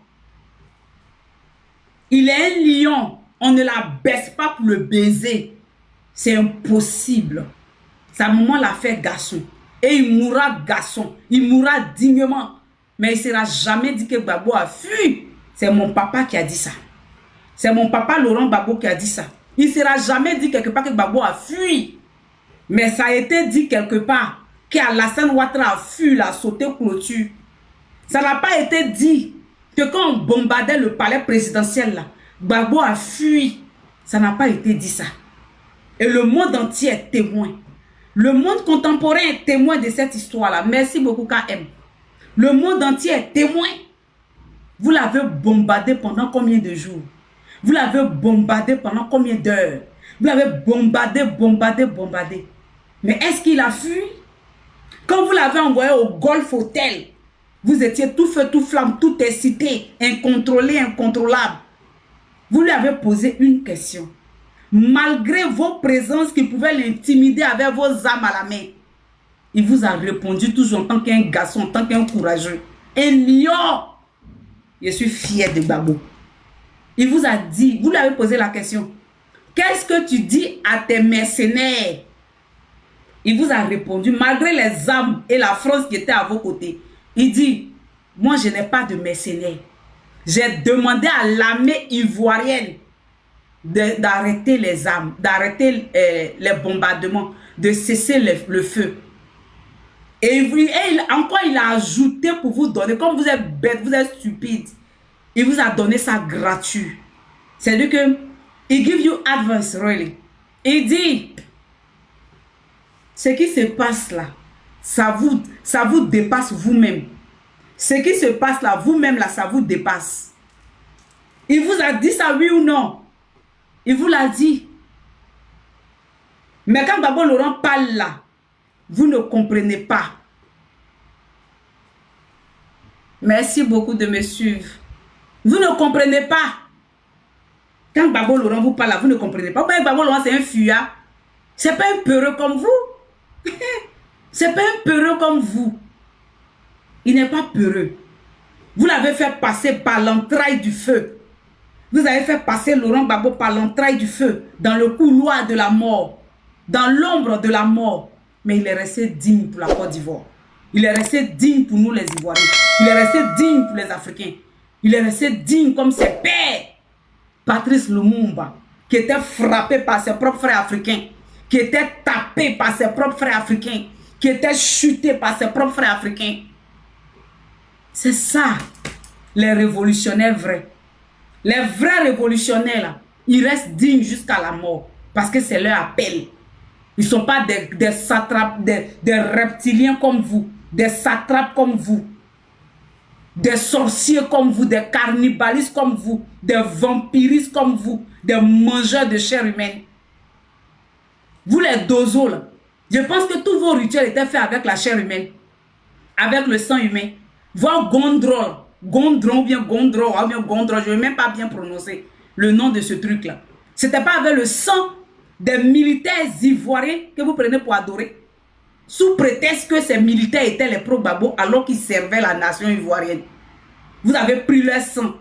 Il est un lion. On ne la baisse pas pour le baiser. C'est impossible. Sa maman l'a fait garçon. Et il mourra garçon. Il mourra dignement. Mais il ne sera jamais dit que Gbagbo a fui. C'est mon papa qui a dit ça. C'est mon papa Laurent Gbagbo qui a dit ça. Il ne sera jamais dit quelque part que Gbagbo a fui. Mais ça a été dit quelque part qu'Alassane Ouattara a fui, a sauté clôture. Ça n'a pas été dit que quand on bombardait le palais présidentiel, là, Gbagbo a fui. Ça n'a pas été dit ça. Et le monde entier est témoin. Le monde contemporain est témoin de cette histoire-là. Merci beaucoup, KM. Le monde entier est témoin. Vous l'avez bombardé pendant combien de jours? Vous l'avez bombardé pendant combien d'heures? Vous l'avez bombardé. Mais est-ce qu'il a fui? Quand vous l'avez envoyé au Golf Hotel, vous étiez tout feu, tout flamme, tout excité, incontrôlé, incontrôlable. Vous lui avez posé une question. Malgré vos présences qui pouvaient l'intimider avec vos armes à la main, il vous a répondu toujours en tant qu'un garçon, en tant qu'un courageux. Un lion. Je suis fier de Gbagbo. Il vous a dit, vous lui avez posé la question. Qu'est-ce que tu dis à tes mercenaires? Il vous a répondu, malgré les armes et la France qui étaient à vos côtés. Il dit, moi je n'ai pas de mercenaires. J'ai demandé à l'armée ivoirienne d'arrêter les armes, d'arrêter les bombardements, de cesser le feu. Et encore il a ajouté pour vous donner, comme vous êtes bête, vous êtes stupide, il vous a donné ça gratuit. C'est-à-dire que, il give you advance, really. Il dit, ce qui se passe là, ça vous dépasse vous-même. Ce qui se passe là, vous-même là, ça vous dépasse. Il vous a dit ça, oui ou non? Il vous l'a dit. Mais quand Gbagbo Laurent parle là, vous ne comprenez pas. Merci beaucoup de me suivre. Vous ne comprenez pas. Quand Gbagbo Laurent vous parle là, vous ne comprenez pas. Gbagbo Laurent, c'est un fuyard. C'est pas un peureux comme vous. C'est pas un peureux comme vous. Il n'est pas peureux. Vous l'avez fait passer par l'entraille du feu. Vous avez fait passer Laurent Gbagbo par l'entraille du feu, dans le couloir de la mort, dans l'ombre de la mort. Mais il est resté digne pour la Côte d'Ivoire. Il est resté digne pour nous les Ivoiriens. Il est resté digne pour les Africains. Il est resté digne comme ses pères. Patrice Lumumba, qui était frappé par ses propres frères africains, qui était tapé par ses propres frères africains, qui était chuté par ses propres frères africains. C'est ça, les révolutionnaires vrais. Les vrais révolutionnaires, là, ils restent dignes jusqu'à la mort. Parce que c'est leur appel. Ils ne sont pas des satrapes, des reptiliens comme vous. Des satrapes comme vous. Des sorciers comme vous. Des cannibalistes comme vous. Des vampiristes comme vous. Des mangeurs de chair humaine. Vous les dozos, là. Je pense que tous vos rituels étaient faits avec la chair humaine. Avec le sang humain. Voir Gondrol. Gondron ou bien Gondro, ou bien Gondro, je ne vais même pas bien prononcer le nom de ce truc-là. Ce n'était pas avec le sang des militaires ivoiriens que vous prenez pour adorer. Sous prétexte que ces militaires étaient les pro-Gbagbo alors qu'ils servaient la nation ivoirienne. Vous avez pris leur sang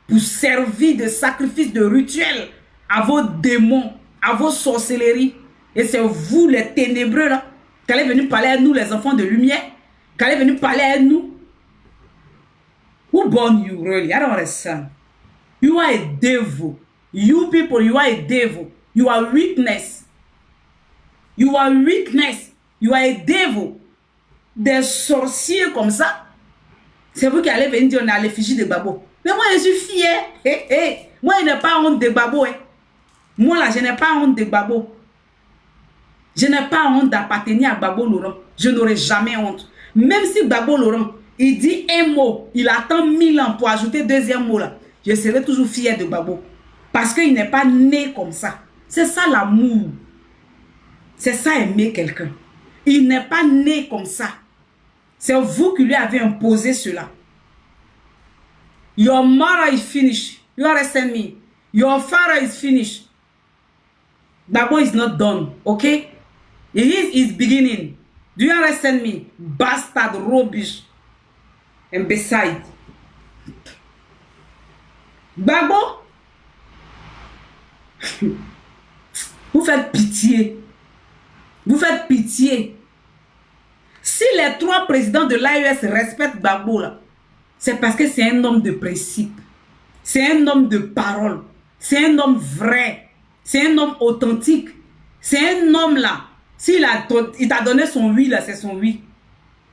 pour servir de sacrifice, de rituel à vos démons, à vos sorcelleries. Et c'est vous les ténébreux là, qui allez venir parler à nous les enfants de lumière, qui allez venir parler à nous. Who born you really? I don't understand. You are a devil. You people, you are a devil. You are weakness. You are weakness. You are a devil. Des sorciers comme ça. C'est vous qui allez venir dire on est à l'effigie de Gbagbo. Mais moi je suis fier. Hey, hey. Moi je n'ai pas honte de Gbagbo. Hein. Moi là je n'ai pas honte de Gbagbo. Je n'ai pas honte d'appartenir à Gbagbo Laurent. Je n'aurai jamais honte. Même si Gbagbo Laurent il dit un mot, il attend 1000 ans pour ajouter deuxième mot là. Je serai toujours fier de Gbagbo. Parce qu'il n'est pas né comme ça. C'est ça l'amour. C'est ça aimer quelqu'un. Il n'est pas né comme ça. C'est vous qui lui avez imposé cela. Your mother is finished. You understand me? Your father is finished. Gbagbo is not done. Okay? It is beginning. Do you understand me? Bastard rubbish. And beside, Gbagbo, vous faites pitié. Vous faites pitié. Si les 3 présidents de l'AES respectent Gbagbo, c'est parce que c'est un homme de principe. C'est un homme de parole. C'est un homme vrai. C'est un homme authentique. C'est un homme là. S'il t'a donné son oui, là, c'est son oui.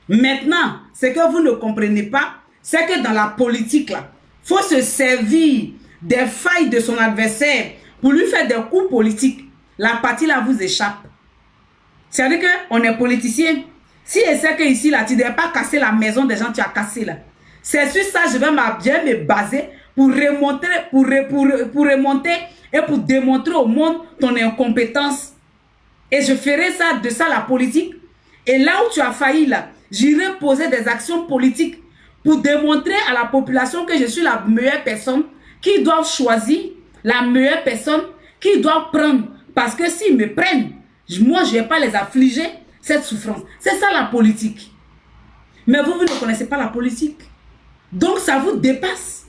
Maintenant, ce que vous ne comprenez pas, c'est que dans la politique, là, il faut se servir des failles de son adversaire pour lui faire des coups politiques. La partie là vous échappe. C'est-à-dire qu'on est politicien. Si je sais que ici, là, tu ne devrais pas casser la maison des gens, tu as cassé là. C'est sur ça je vais me baser pour remonter, pour remonter et pour démontrer au monde ton incompétence. Et je ferai ça, de ça la politique. Et là où tu as failli là, j'irai poser des actions politiques pour démontrer à la population que je suis la meilleure personne, qu'ils doivent choisir la meilleure personne, qu'ils doivent prendre. Parce que s'ils me prennent, moi, je ne vais pas les affliger, cette souffrance. C'est ça la politique. Mais vous ne connaissez pas la politique. Donc, ça vous dépasse.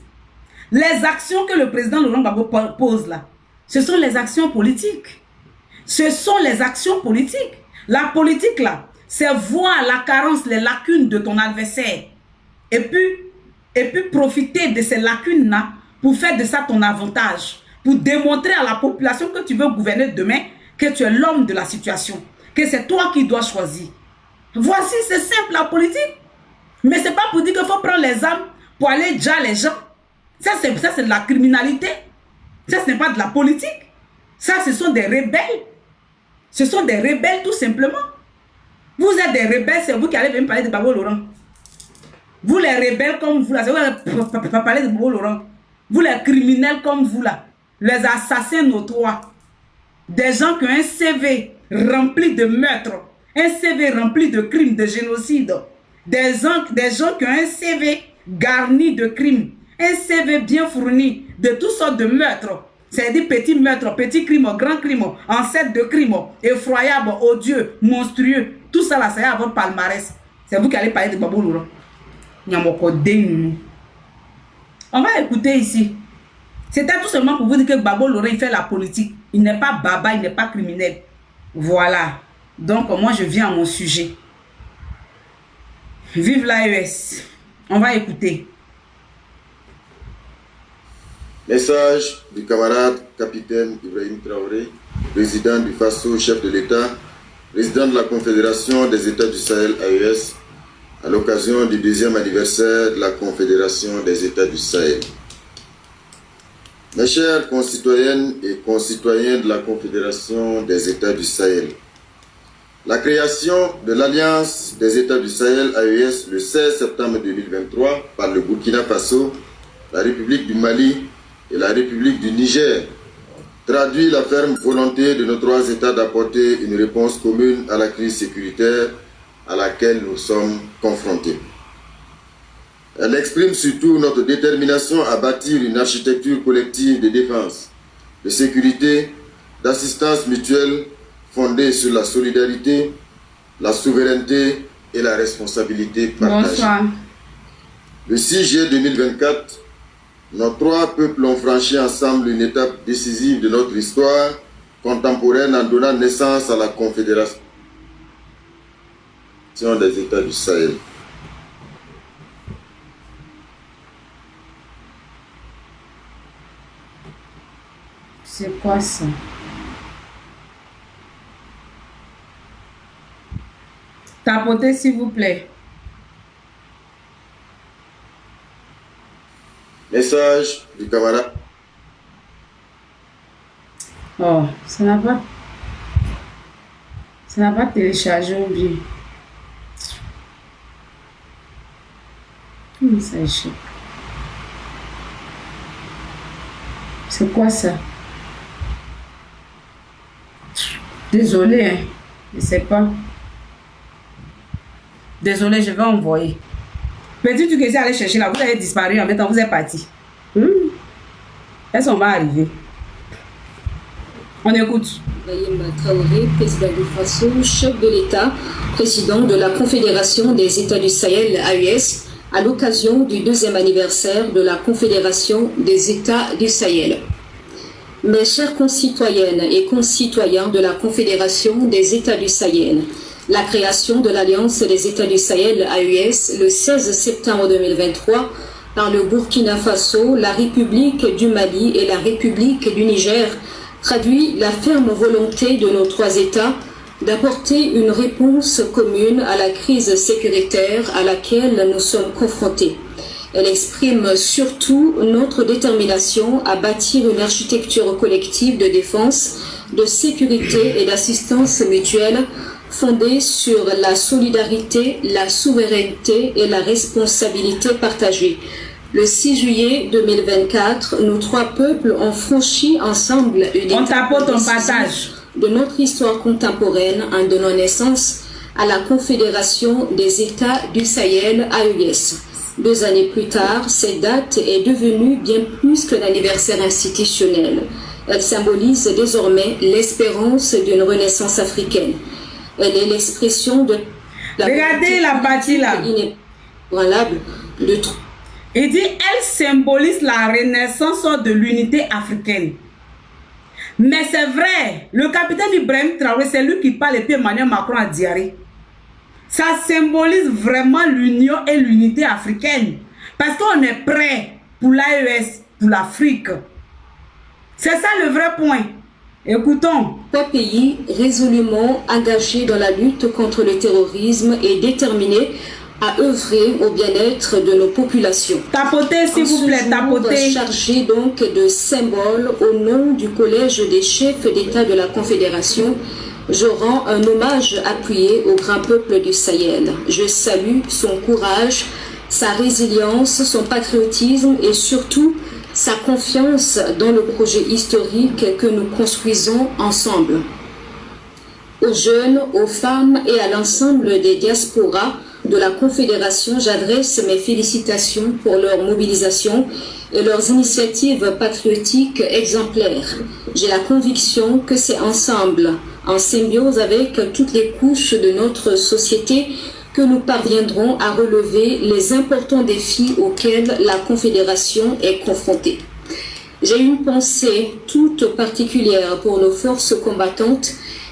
Les actions que le président Laurent Gbagbo pose là, ce sont les actions politiques. Ce sont les actions politiques. La politique là, c'est voir la carence, les lacunes de ton adversaire. Et puis profiter de ces lacunes-là pour faire de ça ton avantage. Pour démontrer à la population que tu veux gouverner demain, que tu es l'homme de la situation. Que c'est toi qui dois choisir. Voici, c'est simple la politique. Mais ce n'est pas pour dire qu'il faut prendre les armes pour aller déjà les gens. Ça, c'est de la criminalité. Ça, ce n'est pas de la politique. Ça, ce sont des rebelles. Ce sont des rebelles tout simplement. Vous êtes des rebelles, c'est vous qui allez venir parler de Gbagbo Laurent. Vous les rebelles comme vous là, c'est vous qui allez parler de Gbagbo Laurent. Vous les criminels comme vous là, les assassins notoires. Des gens qui ont un CV rempli de meurtres, un CV rempli de crimes, de génocide. Des gens qui ont un CV garni de crimes, un CV bien fourni de toutes sortes de meurtres. C'est-à-dire petits meurtres, petits crimes, grands crimes, ancêtres de crimes, effroyables, odieux, monstrueux. Tout ça là, c'est à votre palmarès. C'est vous qui allez parler de Gbagbo Laurent. On va écouter ici. C'était tout simplement pour vous dire que Gbagbo Laurent, il fait la politique. Il n'est pas baba, il n'est pas criminel. Voilà. Donc, moi, je viens à mon sujet. Vive l'AES. On va écouter. Message du camarade capitaine Ibrahim Traoré, président du FASO, chef de l'État, président de la Confédération des États du Sahel AES, à l'occasion du 2e anniversaire de la Confédération des États du Sahel. Mes chers concitoyennes et concitoyens de la Confédération des États du Sahel, la création de l'Alliance des États du Sahel AES le 16 septembre 2023 par le Burkina Faso, la République du Mali et la République du Niger traduit la ferme volonté de nos 3 États d'apporter une réponse commune à la crise sécuritaire à laquelle nous sommes confrontés. Elle exprime surtout notre détermination à bâtir une architecture collective de défense, de sécurité, d'assistance mutuelle fondée sur la solidarité, la souveraineté et la responsabilité partagée. Bonsoir. Le 6 juillet 2024, nos 3 peuples ont franchi ensemble une étape décisive de notre histoire contemporaine en donnant naissance à la Confédération des États du Sahel. C'est quoi ça? Tapotez s'il vous plaît. Message du camarade. Oh, ça n'a pas téléchargé ou bien. Ça échappe. C'est quoi ça? Désolé, hein. Je sais pas. Désolé, je vais envoyer. Petit truc que j'ai allé chercher là, vous avez disparu en même temps, vous êtes parti. Elles sont pas arrivées. On écoute. Ibrahim Traoré, président du FASO, chef de l'État, président de la Confédération des États du Sahel AES, à l'occasion du 2e anniversaire de la Confédération des États du Sahel. Mes chers concitoyennes et concitoyens de la Confédération des États du Sahel, la création de l'Alliance des États du Sahel AES le 16 septembre 2023 par le Burkina Faso, la République du Mali et la République du Niger traduit la ferme volonté de nos 3 États d'apporter une réponse commune à la crise sécuritaire à laquelle nous sommes confrontés. Elle exprime surtout notre détermination à bâtir une architecture collective de défense, de sécurité et d'assistance mutuelle fondée sur la solidarité, la souveraineté et la responsabilité partagée. Le 6 juillet 2024, nos 3 peuples ont franchi ensemble une étape décisive de notre histoire contemporaine en donnant naissance à la Confédération des États du Sahel AES. 2 années plus tard, cette date est devenue bien plus qu'un anniversaire institutionnel. Elle symbolise désormais l'espérance d'une renaissance africaine. Elle est l'expression de la regardez la partie là. Inébranlable de il dit elle symbolise la renaissance de l'unité africaine. Mais c'est vrai, le capitaine Ibrahim Traoré, c'est lui qui parle et puis Emmanuel Macron a diarrhée. Ça symbolise vraiment l'union et l'unité africaine. Parce qu'on est prêt pour l'AES, pour l'Afrique. C'est ça le vrai point. Écoutons. 3 pays résolument engagés dans la lutte contre le terrorisme et déterminés à œuvrer au bien-être de nos populations. Tapotez s'il vous plaît, tapotez. Chargé donc de symbole au nom du collège des chefs d'État de la Confédération, je rends un hommage appuyé au grand peuple du Sahel. Je salue son courage, sa résilience, son patriotisme et surtout sa confiance dans le projet historique que nous construisons ensemble. Aux jeunes, aux femmes et à l'ensemble des diasporas de la Confédération, j'adresse mes félicitations pour leur mobilisation et leurs initiatives patriotiques exemplaires. J'ai la conviction que c'est ensemble, en symbiose avec toutes les couches de notre société, que nous parviendrons à relever les importants défis auxquels la Confédération est confrontée. J'ai une pensée toute particulière pour nos forces combattantes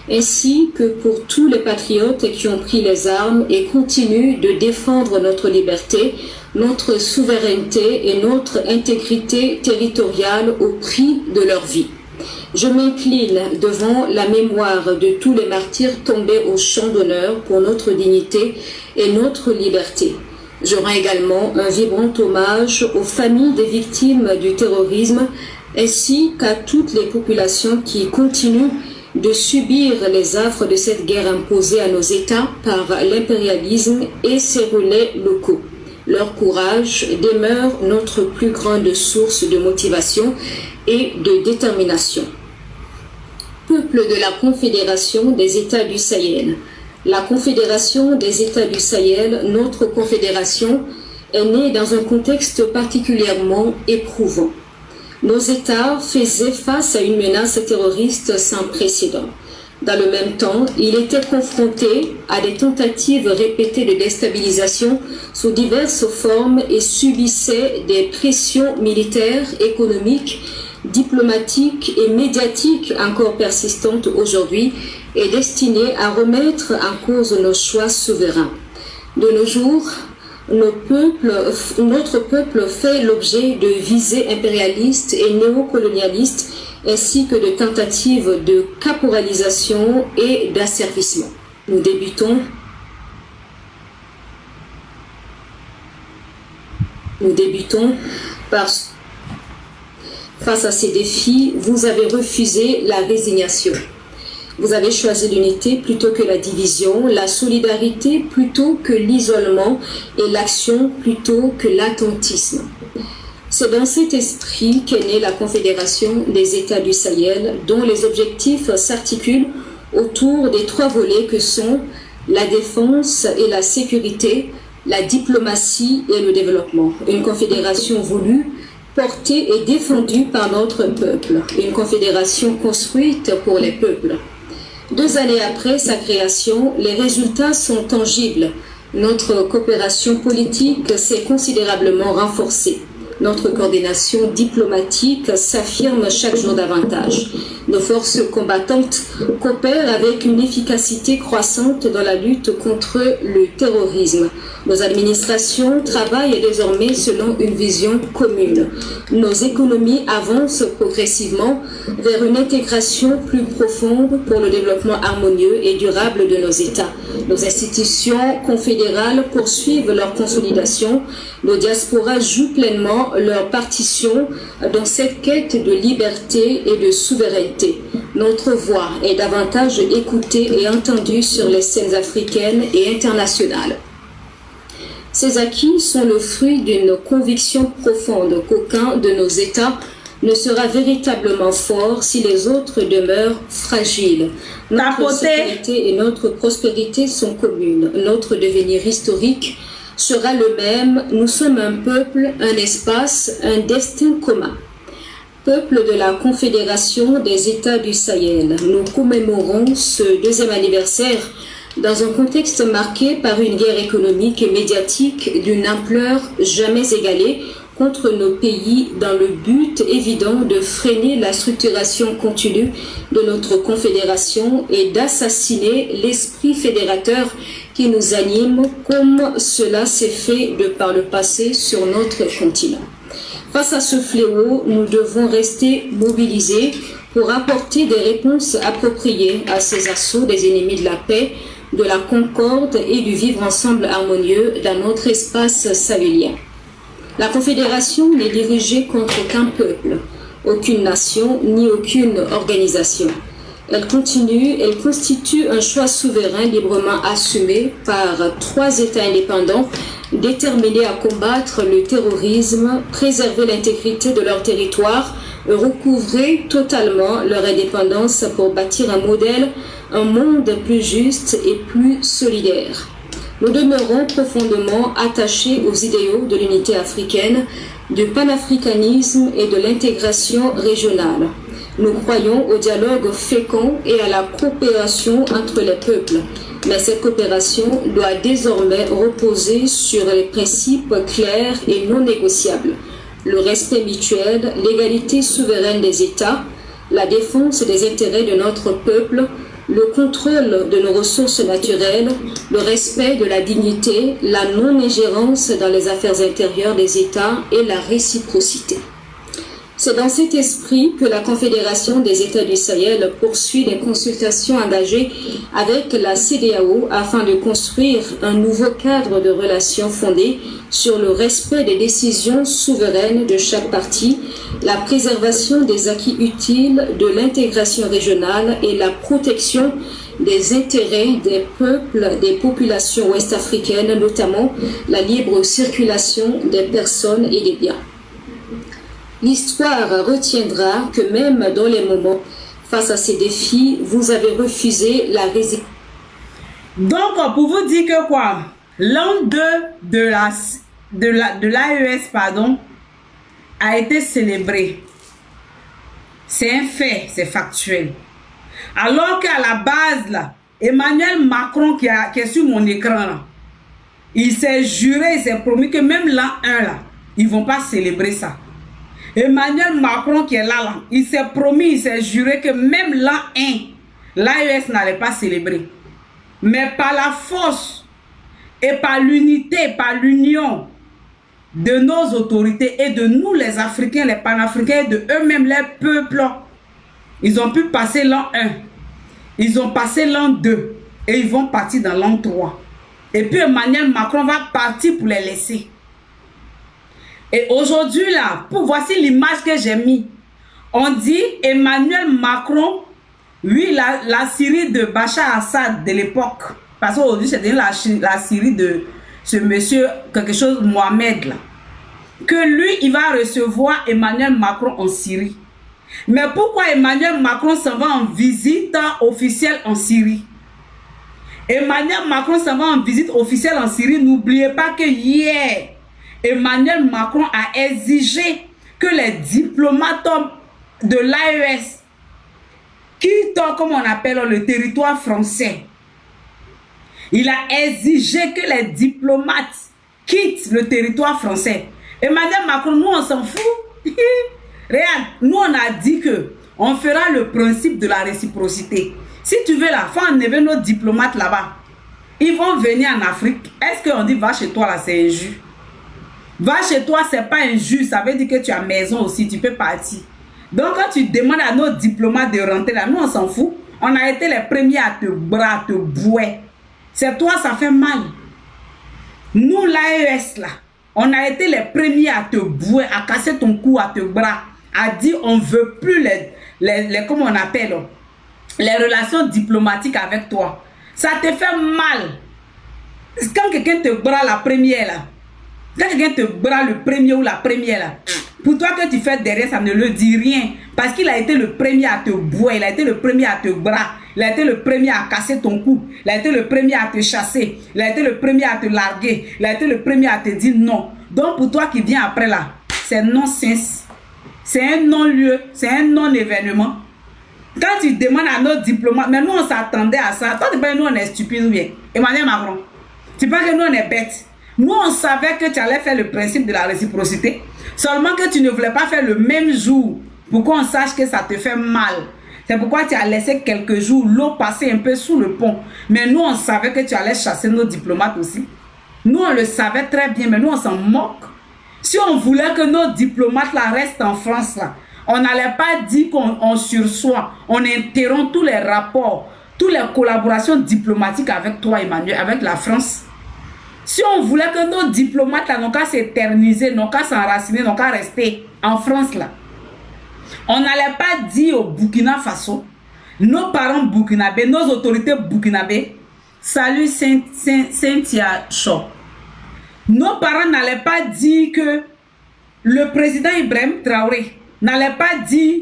ainsi que pour tous les patriotes qui ont pris les armes et continuent de défendre notre liberté, notre souveraineté et notre intégrité territoriale au prix de leur vie. Je m'incline devant la mémoire de tous les martyrs tombés au champ d'honneur pour notre dignité et notre liberté. Je rends également un vibrant hommage aux familles des victimes du terrorisme ainsi qu'à toutes les populations qui continuent de subir les affres de cette guerre imposée à nos États par l'impérialisme et ses relais locaux. Leur courage demeure notre plus grande source de motivation et de détermination. Peuple de la Confédération des États du Sahel. La Confédération des États du Sahel, notre confédération, est née dans un contexte particulièrement éprouvant. Nos États faisaient face à une menace terroriste sans précédent. Dans le même temps, il était confronté à des tentatives répétées de déstabilisation sous diverses formes et subissait des pressions militaires, économiques, diplomatiques et médiatiques encore persistantes aujourd'hui et destinées à remettre en cause nos choix souverains. De nos jours, notre peuple fait l'objet de visées impérialistes et néocolonialistes ainsi que de tentatives de caporalisation et d'asservissement. Nous débutons par face à ces défis, vous avez refusé la résignation. Vous avez choisi l'unité plutôt que la division, la solidarité plutôt que l'isolement et l'action plutôt que l'attentisme. C'est dans cet esprit qu'est née la Confédération des États du Sahel, dont les objectifs s'articulent autour des trois volets que sont la défense et la sécurité, la diplomatie et le développement. Une confédération voulue, portée et défendue par notre peuple. Une confédération construite pour les peuples. 2 années après sa création, les résultats sont tangibles. Notre coopération politique s'est considérablement renforcée. Notre coordination diplomatique s'affirme chaque jour davantage. Nos forces combattantes coopèrent avec une efficacité croissante dans la lutte contre le terrorisme. Nos administrations travaillent désormais selon une vision commune. Nos économies avancent progressivement vers une intégration plus profonde pour le développement harmonieux et durable de nos États. Nos institutions confédérales poursuivent leur consolidation. Nos diasporas jouent pleinement leur partition dans cette quête de liberté et de souveraineté. Notre voix est davantage écoutée et entendue sur les scènes africaines et internationales. Ces acquis sont le fruit d'une conviction profonde qu'aucun de nos États ne sera véritablement fort si les autres demeurent fragiles. Notre sécurité et notre prospérité sont communes. Notre devenir historique sera le même. Nous sommes un peuple, un espace, un destin commun. Peuple de la Confédération des États du Sahel, nous commémorons ce 2e anniversaire dans un contexte marqué par une guerre économique et médiatique d'une ampleur jamais égalée contre nos pays dans le but évident de freiner la structuration continue de notre confédération et d'assassiner l'esprit fédérateur qui nous anime comme cela s'est fait de par le passé sur notre continent. Face à ce fléau, nous devons rester mobilisés pour apporter des réponses appropriées à ces assauts des ennemis de la paix, de la concorde et du vivre ensemble harmonieux dans notre espace sahélien. La Confédération n'est dirigée contre aucun peuple, aucune nation ni aucune organisation. Elle constitue un choix souverain librement assumé par 3 États indépendants déterminés à combattre le terrorisme, préserver l'intégrité de leur territoire, recouvrer totalement leur indépendance pour bâtir un monde plus juste et plus solidaire. Nous demeurons profondément attachés aux idéaux de l'unité africaine, du panafricanisme et de l'intégration régionale. Nous croyons au dialogue fécond et à la coopération entre les peuples. Mais cette coopération doit désormais reposer sur les principes clairs et non négociables. le respect mutuel, l'égalité souveraine des États, la défense des intérêts de notre peuple, le contrôle de nos ressources naturelles, le respect de la dignité, la non-ingérence dans les affaires intérieures des États et la réciprocité. C'est dans cet esprit que la Confédération des États du Sahel poursuit des consultations engagées avec la CEDEAO afin de construire un nouveau cadre de relations fondé sur le respect des décisions souveraines de chaque partie, la préservation des acquis utiles de l'intégration régionale et la protection des intérêts des peuples, des populations ouest-africaines, notamment la libre circulation des personnes et des biens. L'histoire retiendra que même dans les moments face à ces défis, vous avez refusé la résistance. Donc, pour vous dire que quoi, l'an 2 de l'AES, pardon, a été célébré. C'est un fait, c'est factuel. Alors qu'à la base, là, Emmanuel Macron qui est sur mon écran, là, il s'est juré, il s'est promis que même l'an 1, là, ils ne vont pas célébrer ça. Emmanuel Macron qui est là, il s'est promis, il s'est juré que même l'an 1, l'AES n'allait pas célébrer. Mais par la force et par l'unité, par l'union de nos autorités et de nous les Africains, les panafricains, et de eux-mêmes, les peuples, ils ont pu passer l'an 1, ils ont passé l'an 2 et ils vont partir dans l'an 3. Et puis Emmanuel Macron va partir pour les laisser. Et aujourd'hui, là, voici l'image que j'ai mis. On dit Emmanuel Macron, oui, la Syrie de Bachar Assad de l'époque. Parce qu'aujourd'hui, c'est la Syrie de ce monsieur, quelque chose, Mohamed, là. Que lui, il va recevoir Emmanuel Macron en Syrie. Mais pourquoi Emmanuel Macron s'en va en visite officielle en Syrie? Emmanuel Macron s'en va en visite officielle en Syrie. N'oubliez pas que hier, Emmanuel Macron a exigé que les diplomates de l'AES quittent, comme on appelle, le territoire français. Il a exigé que les diplomates quittent le territoire français. Emmanuel Macron, nous on s'en fout. Regarde, nous on a dit que on fera le principe de la réciprocité. Si tu veux là, faut enlever nos diplomates là-bas. Ils vont venir en Afrique. Est-ce qu'on dit va chez toi là, c'est injuste? Va chez toi, c'est pas injuste. Ça veut dire que tu as maison aussi, tu peux partir. Donc quand tu demandes à nos diplomates de rentrer là, nous on s'en fout. On a été les premiers à te bras, à te bouer. C'est toi, ça fait mal. Nous, l'AES là, on a été les premiers à te bouer, à casser ton cou, à te bras, à dire on veut plus comment on appelle, les relations diplomatiques avec toi. Ça te fait mal. Quand quelqu'un te bras la première là, quand quelqu'un te bras le premier ou la première là, pour toi que tu fais derrière, ça ne le dit rien. Parce qu'il a été le premier à te bouer, il a été le premier à te bras, il a été le premier à casser ton cou, il a été le premier à te chasser, il a été le premier à te larguer, il a été le premier à te dire non. Donc pour toi qui viens après là, c'est non-sens. C'est un non-lieu, c'est un non-événement. Quand tu demandes à nos diplomates, mais nous on s'attendait à ça. Toi tu penses que nous on est stupides ou bien? Emmanuel Macron, tu penses que nous on est bêtes? Nous, on savait que tu allais faire le principe de la réciprocité. Seulement que tu ne voulais pas faire le même jour pour qu'on sache que ça te fait mal. C'est pourquoi tu as laissé quelques jours l'eau passer un peu sous le pont. Mais nous, on savait que tu allais chasser nos diplomates aussi. Nous, on le savait très bien, mais nous, on s'en moque. Si on voulait que nos diplomates là restent en France, là, on n'allait pas dire qu'on sursoit. On interrompt tous les rapports, toutes les collaborations diplomatiques avec toi, Emmanuel, avec la France. Si on voulait que nos diplomates n'ont qu'à s'éterniser, n'ont qu'à s'enraciner, n'ont qu'à rester en France là, on n'allait pas dire au Burkina Faso, nos parents burkinabés, nos autorités burkinabés, salut Cynthia Shaw. Nos parents n'allaient pas dire que le président Ibrahim Traoré n'allait pas dire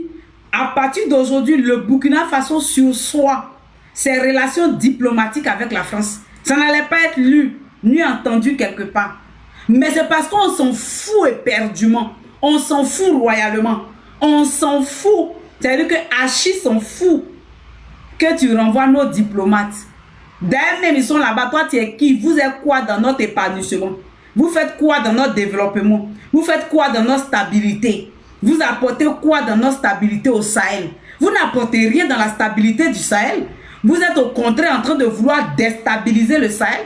à partir d'aujourd'hui le Burkina Faso sursoit ses relations diplomatiques avec la France. Ça n'allait pas être lu ni entendu quelque part. Mais c'est parce qu'on s'en fout éperdument. On s'en fout royalement. On s'en fout. C'est-à-dire que Hachi s'en fout que tu renvoies nos diplomates. D'ailleurs, même ils sont là-bas. Toi, tu es qui? Vous êtes quoi dans notre épanouissement? Vous faites quoi dans notre développement? Vous faites quoi dans notre stabilité? Vous apportez quoi dans notre stabilité au Sahel? Vous n'apportez rien dans la stabilité du Sahel. Vous êtes au contraire en train de vouloir déstabiliser le Sahel.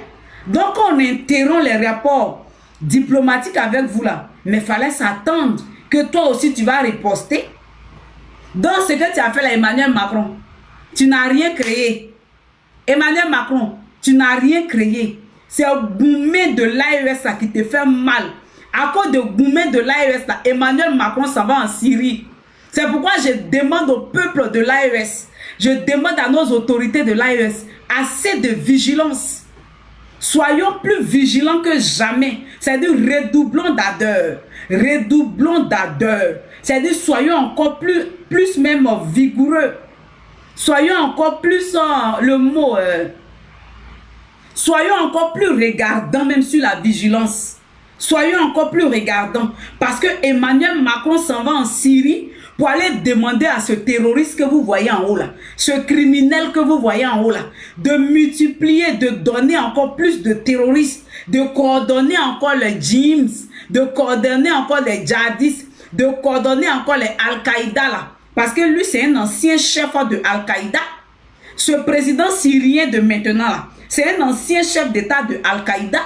Donc on interrompt les rapports diplomatiques avec vous là. Mais il fallait s'attendre que toi aussi tu vas riposter. Dans ce que tu as fait là, Emmanuel Macron, tu n'as rien créé. Emmanuel Macron, tu n'as rien créé. C'est au Goumé de l'AES qui te fait mal. À cause de Goumé de l'AES, Emmanuel Macron s'en va en Syrie. C'est pourquoi je demande au peuple de l'AES, je demande à nos autorités de l'AES, assez de vigilance. Soyons plus vigilants que jamais. C'est-à-dire redoublons d'ardeur. Redoublons d'ardeur. C'est-à-dire soyons encore plus même vigoureux. Soyons encore plus, soyons encore plus regardants même sur la vigilance. Soyons encore plus regardants. Parce que Emmanuel Macron s'en va en Syrie pour aller demander à ce terroriste que vous voyez en haut là, ce criminel que vous voyez en haut là, de multiplier, de donner encore plus de terroristes, de coordonner encore les djinns, de coordonner encore les djihadistes, de coordonner encore les Al-Qaïda là. Parce que lui, c'est un ancien chef de Al-Qaïda. Ce président syrien de maintenant là, c'est un ancien chef d'État de Al-Qaïda.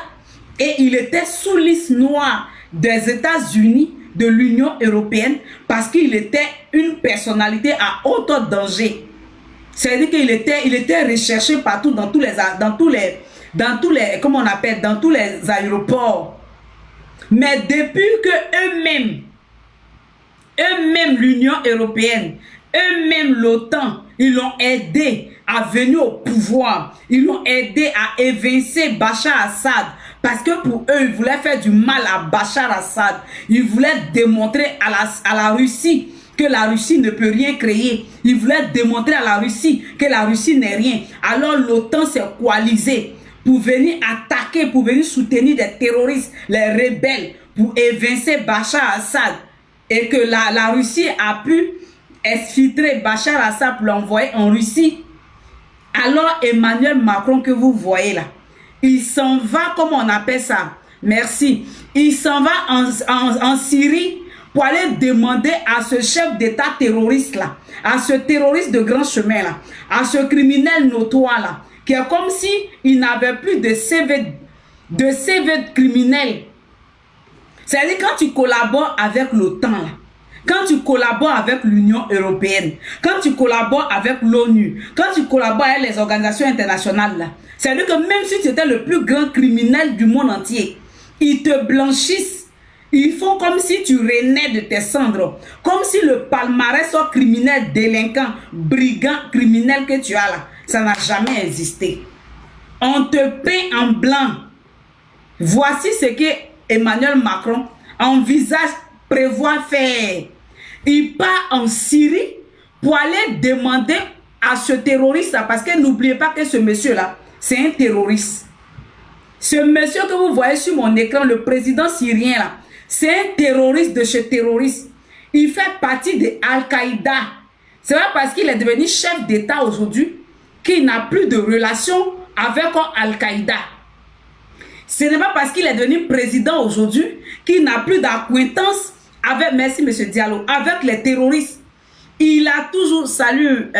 Et il était sous liste noire des États-Unis, de l'Union européenne, parce qu'il était une personnalité à haut danger. C'est-à-dire qu'il était recherché partout dans tous les comment on appelle, dans tous les aéroports. Mais depuis que eux-mêmes l'Union européenne, eux-mêmes l'OTAN, ils l'ont aidé à venir au pouvoir, ils l'ont aidé à évincer Bachar Assad. Parce que pour eux, ils voulaient faire du mal à Bachar Assad. Ils voulaient démontrer à la Russie que la Russie ne peut rien créer. Ils voulaient démontrer à la Russie que la Russie n'est rien. Alors l'OTAN s'est coalisée pour venir attaquer, pour venir soutenir des terroristes, les rebelles, pour évincer Bachar Assad. Et que la Russie a pu exfiltrer Bachar Assad pour l'envoyer en Russie. Alors Emmanuel Macron que vous voyez là, il s'en va, comment on appelle ça? Merci. Il s'en va en Syrie pour aller demander à ce chef d'État terroriste là, à ce terroriste de grand chemin là, à ce criminel notoire là, qui est comme si il n'avait plus de CV criminel. C'est-à-dire quand tu collabores avec l'OTAN là, quand tu collabores avec l'Union européenne, quand tu collabores avec l'ONU, quand tu collabores avec les organisations internationales là, c'est-à-dire que même si tu étais le plus grand criminel du monde entier, ils te blanchissent. Ils font comme si tu renais de tes cendres. Comme si le palmarès soit criminel, délinquant, brigand, criminel que tu as là. Ça n'a jamais existé. On te peint en blanc. Voici ce que Emmanuel Macron envisage, prévoit faire. Il part en Syrie pour aller demander à ce terroriste là, parce que n'oubliez pas que ce monsieur là, c'est un terroriste. Ce monsieur que vous voyez sur mon écran, le président syrien là, c'est un terroriste de chez terroriste. Il fait partie de Al-Qaïda. C'est pas parce qu'il est devenu chef d'État aujourd'hui qu'il n'a plus de relation avec Al-Qaïda. Ce n'est pas parce qu'il est devenu président aujourd'hui qu'il n'a plus d'acquaintance avec, merci monsieur Diallo, avec les terroristes. Il a toujours, salut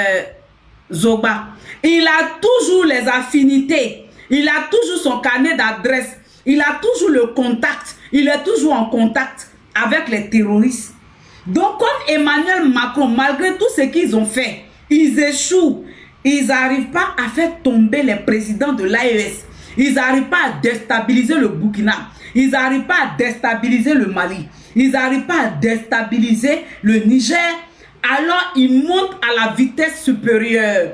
Zoba, il a toujours les affinités, il a toujours son carnet d'adresse, il a toujours le contact, il est toujours en contact avec les terroristes. Donc comme Emmanuel Macron, malgré tout ce qu'ils ont fait, ils échouent, ils n'arrivent pas à faire tomber les présidents de l'AES, ils n'arrivent pas à déstabiliser le Burkina, ils n'arrivent pas à déstabiliser le Mali, ils n'arrivent pas à déstabiliser le Niger, alors ils montent à la vitesse supérieure.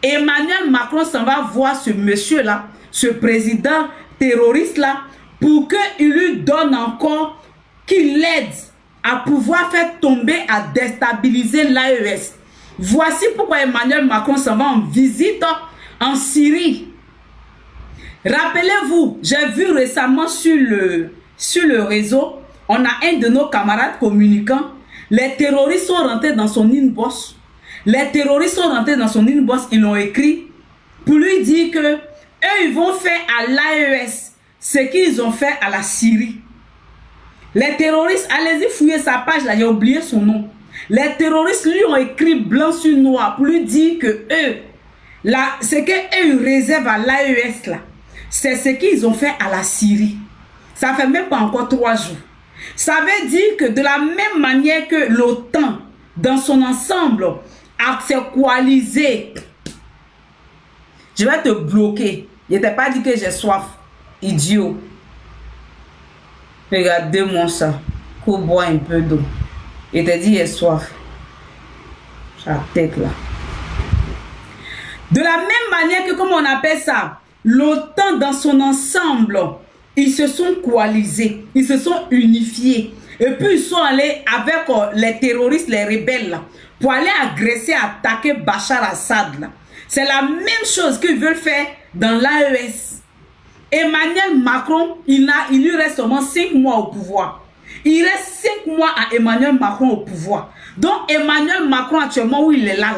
Emmanuel Macron s'en va voir ce monsieur-là, ce président terroriste-là, pour qu'il lui donne encore, qu'il l'aide à pouvoir faire tomber, à déstabiliser l'AES. Voici pourquoi Emmanuel Macron s'en va en visite en Syrie. Rappelez-vous, j'ai vu récemment sur le réseau, on a un de nos camarades communicants, les terroristes sont rentrés dans son inbox. Les terroristes sont rentrés dans son inbox, ils l'ont écrit pour lui dire que eux, ils vont faire à l'AES ce qu'ils ont fait à la Syrie. Les terroristes, allez-y fouiller sa page là, j'ai oublié son nom. Les terroristes lui ont écrit blanc sur noir pour lui dire que eux, là, ce qu'eux réservent à l'AES là, c'est ce qu'ils ont fait à la Syrie. Ça fait même pas encore 3 jours. Ça veut dire que de la même manière que l'OTAN, dans son ensemble, s'est coalisé. Je vais te bloquer. Je t'ai pas dit que j'ai soif. Idiot. Regardez-moi ça. Faut boire un peu d'eau. Je t'ai dit j'ai soif. Sa tête là. De la même manière que, comme on appelle ça, l'OTAN dans son ensemble, ils se sont coalisés, ils se sont unifiés. Et puis ils sont allés avec les terroristes, les rebelles, là, pour aller agresser, attaquer Bachar Assad. C'est la même chose qu'ils veulent faire dans l'AES. Emmanuel Macron, il lui reste seulement 5 mois au pouvoir. Il reste 5 mois à Emmanuel Macron au pouvoir. Donc Emmanuel Macron, actuellement, où il est là,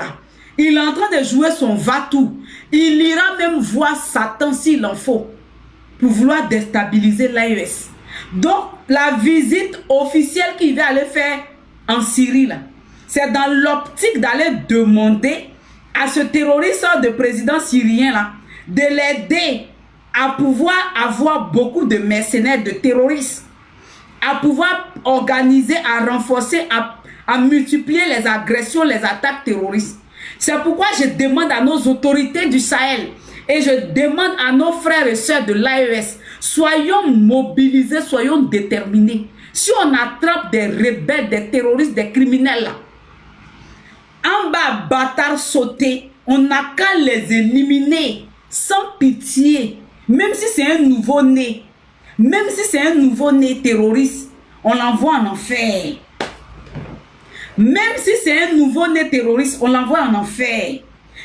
il est en train de jouer son va-tout. Il ira même voir Satan s'il en faut, pour vouloir déstabiliser l'AES. Donc, la visite officielle qu'il va aller faire en Syrie, c'est dans l'optique d'aller demander à ce terroriste de président syrien, là, de l'aider à pouvoir avoir beaucoup de mercenaires, de terroristes, à pouvoir organiser, à renforcer, à multiplier les agressions, les attaques terroristes. C'est pourquoi je demande à nos autorités du Sahel et je demande à nos frères et sœurs de l'AES, soyons mobilisés, soyons déterminés. Si on attrape des rebelles, des terroristes, des criminels là, en bas, bâtards sautés, on n'a qu'à les éliminer sans pitié. Même si c'est un nouveau-né, même si c'est un nouveau-né terroriste, on l'envoie en enfer. Même si c'est un nouveau-né terroriste, on l'envoie en enfer.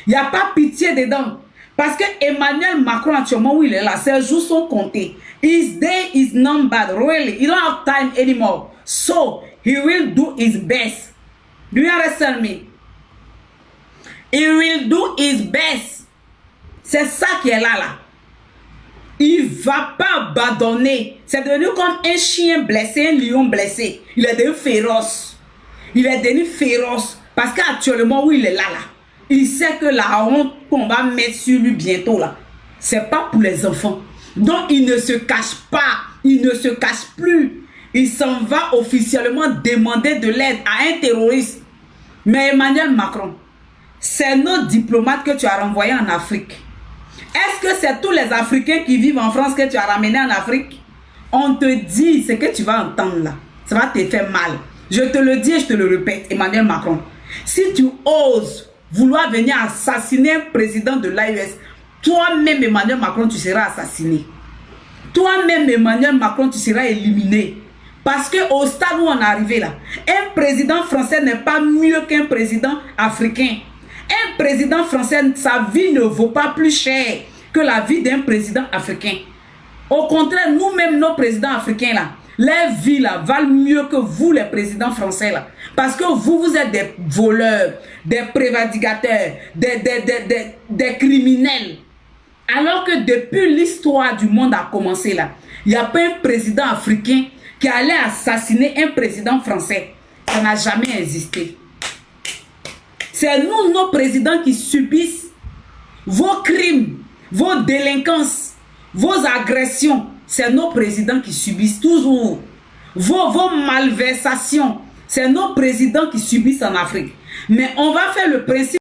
Il n'y a pas pitié dedans. Parce que Emmanuel Macron, actuellement, où il est là, ses jours sont comptés. His day is numbered, really. He don't have time anymore. So, he will do his best. Do you understand me? He will do his best. C'est ça qui est là. Il ne va pas abandonner. C'est devenu comme un chien blessé, un lion blessé. Il est devenu féroce. Il est devenu féroce. Parce qu'actuellement, où il est là, il sait que la honte qu'on va mettre sur lui bientôt, là, c'est pas pour les enfants. Donc, il ne se cache pas. Il ne se cache plus. Il s'en va officiellement demander de l'aide à un terroriste. Mais Emmanuel Macron, c'est nos diplomates que tu as renvoyés en Afrique. Est-ce que c'est tous les Africains qui vivent en France que tu as ramenés en Afrique? On te dit ce que tu vas entendre là. Ça va te faire mal. Je te le dis et je te le répète, Emmanuel Macron. Si tu oses vouloir venir assassiner un président de l'AES, toi-même, Emmanuel Macron, tu seras assassiné. Toi-même, Emmanuel Macron, tu seras éliminé. Parce qu'au stade où on est arrivé là, un président français n'est pas mieux qu'un président africain. Un président français, sa vie ne vaut pas plus cher que la vie d'un président africain. Au contraire, nous-mêmes, nos présidents africains là, les vies là valent mieux que vous, les présidents français là. Parce que vous êtes des voleurs, des prévadicateurs, des criminels. Alors que depuis l'histoire du monde a commencé là, il n'y a pas un président africain qui allait assassiner un président français. Ça n'a jamais existé. C'est nous, nos présidents, qui subissent vos crimes, vos délinquances, vos agressions. C'est nos présidents qui subissent toujours. Vos malversations. C'est nos présidents qui subissent en Afrique. Mais on va faire le principe.